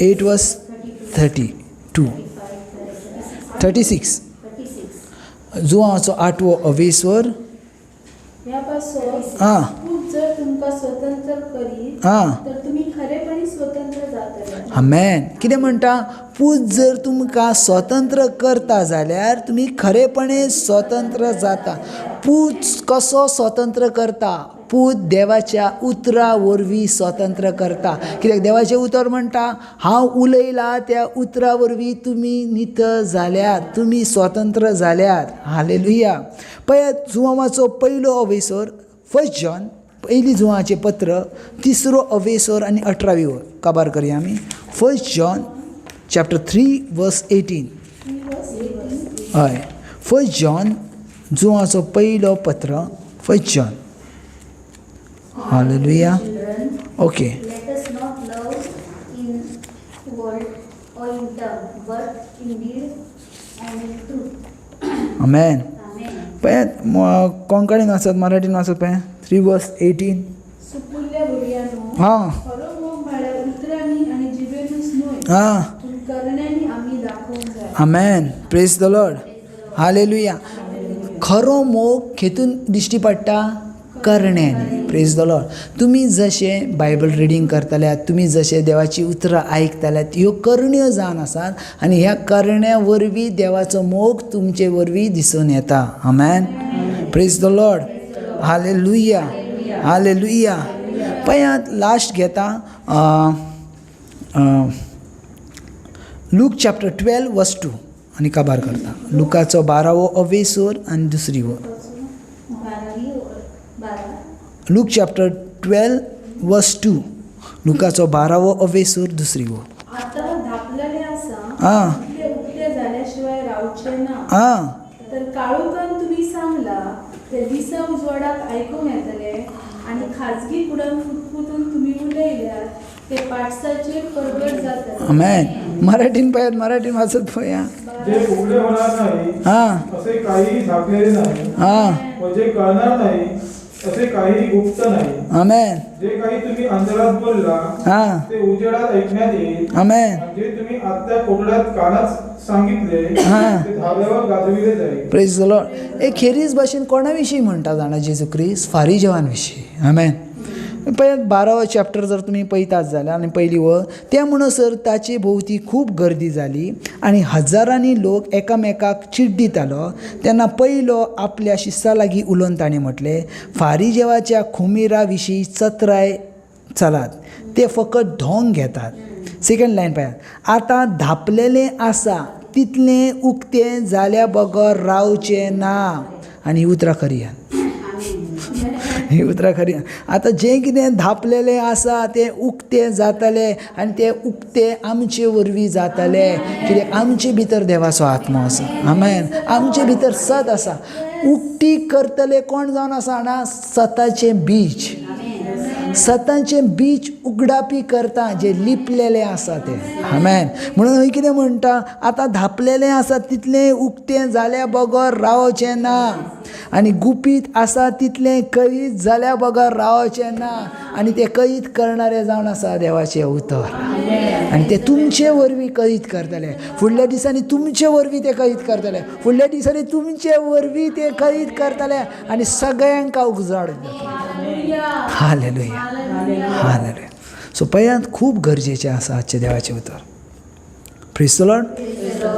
8 वर्स 32 36 जुआंचो 8वो अवेस्वर. ह्या पासून खूप जर तुमकां स्वतंत्र करीत तर तुमी खरेपणी स्वतंत्र जातले. आमेन. कितें म्हणटा, पूत जर तुमकां स्वतंत्र करता जाल्यार तुमी खरेपणे स्वतंत्र जाता. पूत कसो स्वतंत्र करता, पूत देवाच्या उतरा वरवीं स्वतंत्र करता. कित्याक देवाचें उतर म्हणटा हांव उलयलां त्या उतरा वरवीं तुमी नितळ जाल्यात, तुमी स्वतंत्र जाल्यात. हालेलुया. पळयात जुआंवाचो पयलो अवेसर 1 जॉन, पयली जुआंचें पत्र 3रो अवेसर आनी 18वी वर काबार करया आमी. 1 जॉन चॅप्टर 3 वर्स 18. हय, 1 जॉन जुआंचो पयलो पत्र 1 John. Hallelujah. Okay. Let us not love in word or in tongue, but in deed and in truth. Amen. Amen. पळयात कोंकणीन वाचत, मराठीन वाचत. पळय 3 वर्स 18. सुपुल्ल्या भुरग्यांनो, हां खरो मोग म्हळ्यार उतरांनी हां पूण करण्यानी आम्ही दाखवूंक जाय. आमेन. Praise the Lord. हालेलुया. खरो मोग खेतून दिश्टी पडटा करण्यानी. Praise the Lord. तुमी जशे बायबल रिडींग करतल्यात, तुमी जशे देवाची उतरां आयकतल्यात, ह्यो करण्यो जावन आसात आनी ह्या करण्या वरवीं देवाचो मोग तुमचे वरवीं दिसून येता. आमेन. Praise the Lord. Hallelujah. Hallelujah. पळयात लास्ट घेता लूक चॅप्टर 12 वर्स 2 आनी काबार करता. लुकाचो 12वो अवेसूर आनी दुसरी ओळ. 12वी ओळ. 12. Look chapter 12 verse 2. लुकाचो 12वो अवेसूर दुसरी ओळ. आता धापलेले आसा हां ते उक्ते जाल्याशिवाय रावचे ना. हां तर काळोखान तुम्ही सांगला ते दिसा उजवाडाक आयकूंक येतले आणि खाजगी कुडान फुटफुटून तुम्ही उलयल्यात ते पाठसाचेर परगट जातले. आमेन. मराठीन पळयात, मराठीन वाचत पळया. जे उघडे होणार नाही हां असे काही झाकलेले नाही हां व जे कळणार नाही असे काही गुप्त नाही. आमेन. जे काही तुम्ही अंतरात बोलला हां ते उजेडात ऐकण्यात येईल. आमेन. आणि जे तुम्ही आतल्या कोठड्यात कानात सांगितले हां. ते धाब्यावर गाजविले जाईल. Praise the Lord. एक खेरीज भाशेन कोणा विशीं म्हणटा जाणा जेजू क्रिस्त? फारिजेवान विशीं. आमेन. पळयात 12वो चॅप्टर जर तुमी पळयतात जाल्यार आनी पयली वळ त्या म्हणसर ताचे भोवती खूब गर्दी जाली आनी हजारांनी लोक एकामेकाक चिड्डितालो. तेन्ना पयलो आपल्या शिस्सा लागीं उलोवन ताणें म्हटलें, फारिजेवाच्या खुमीरा विशीं चत्राय चलात, ते फकत ढोंग घेतात. सेकंड लायन पळयात. आतां धापलेलें आसा तितलें उक्तें जाल्या बगर रावचें ना. आनी ही उतरां खरी आहात. ही उतरां खरी. आतां जें कितें धापलेलें आसा तें उक्तें जातलें आनी तें उक्तें आमचे वरवीं जातलें. कित्याक आमचे भितर देवाचो आत्मो आसा. आमेन. आमचे भितर सत आसा. उक्ती करतले कोण जावन आसा जाणा? सताचें बीज. सताचें बीज उगडापी करता जे लिपलेलें आसा तें. आमेन. म्हणून हय कितें म्हणटा? आतां धापलेलें आसा तितलें उक्तें जाल्या बगर रावचें ना आनी गुपीत आसा तितलें करीत जाल्या बगर रावचें ना. आनी ते करीत करणारे जावन आसा देवाचें उतर. आनी ते तुमचे वरवीं करीत करतले. फुडल्या दिसांनी तुमचे वरवीं ते करीत करतले. फुडल्या दिसांनी तुमचे वरवीं ते करीत करतले आनी सगळ्यांक उजवाड जातले. हालेलुया. हालेलुया. सो पळयात खूब गरजेचें आसा आजचें देवाचें उतर. Praise the Lord.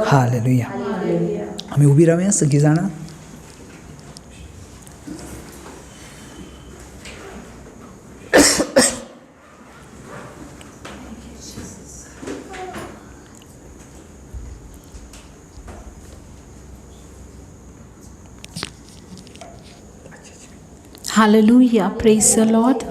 हालेलुया. आमी उबी रावया सगळीं जाणां. Hallelujah. Praise the Lord.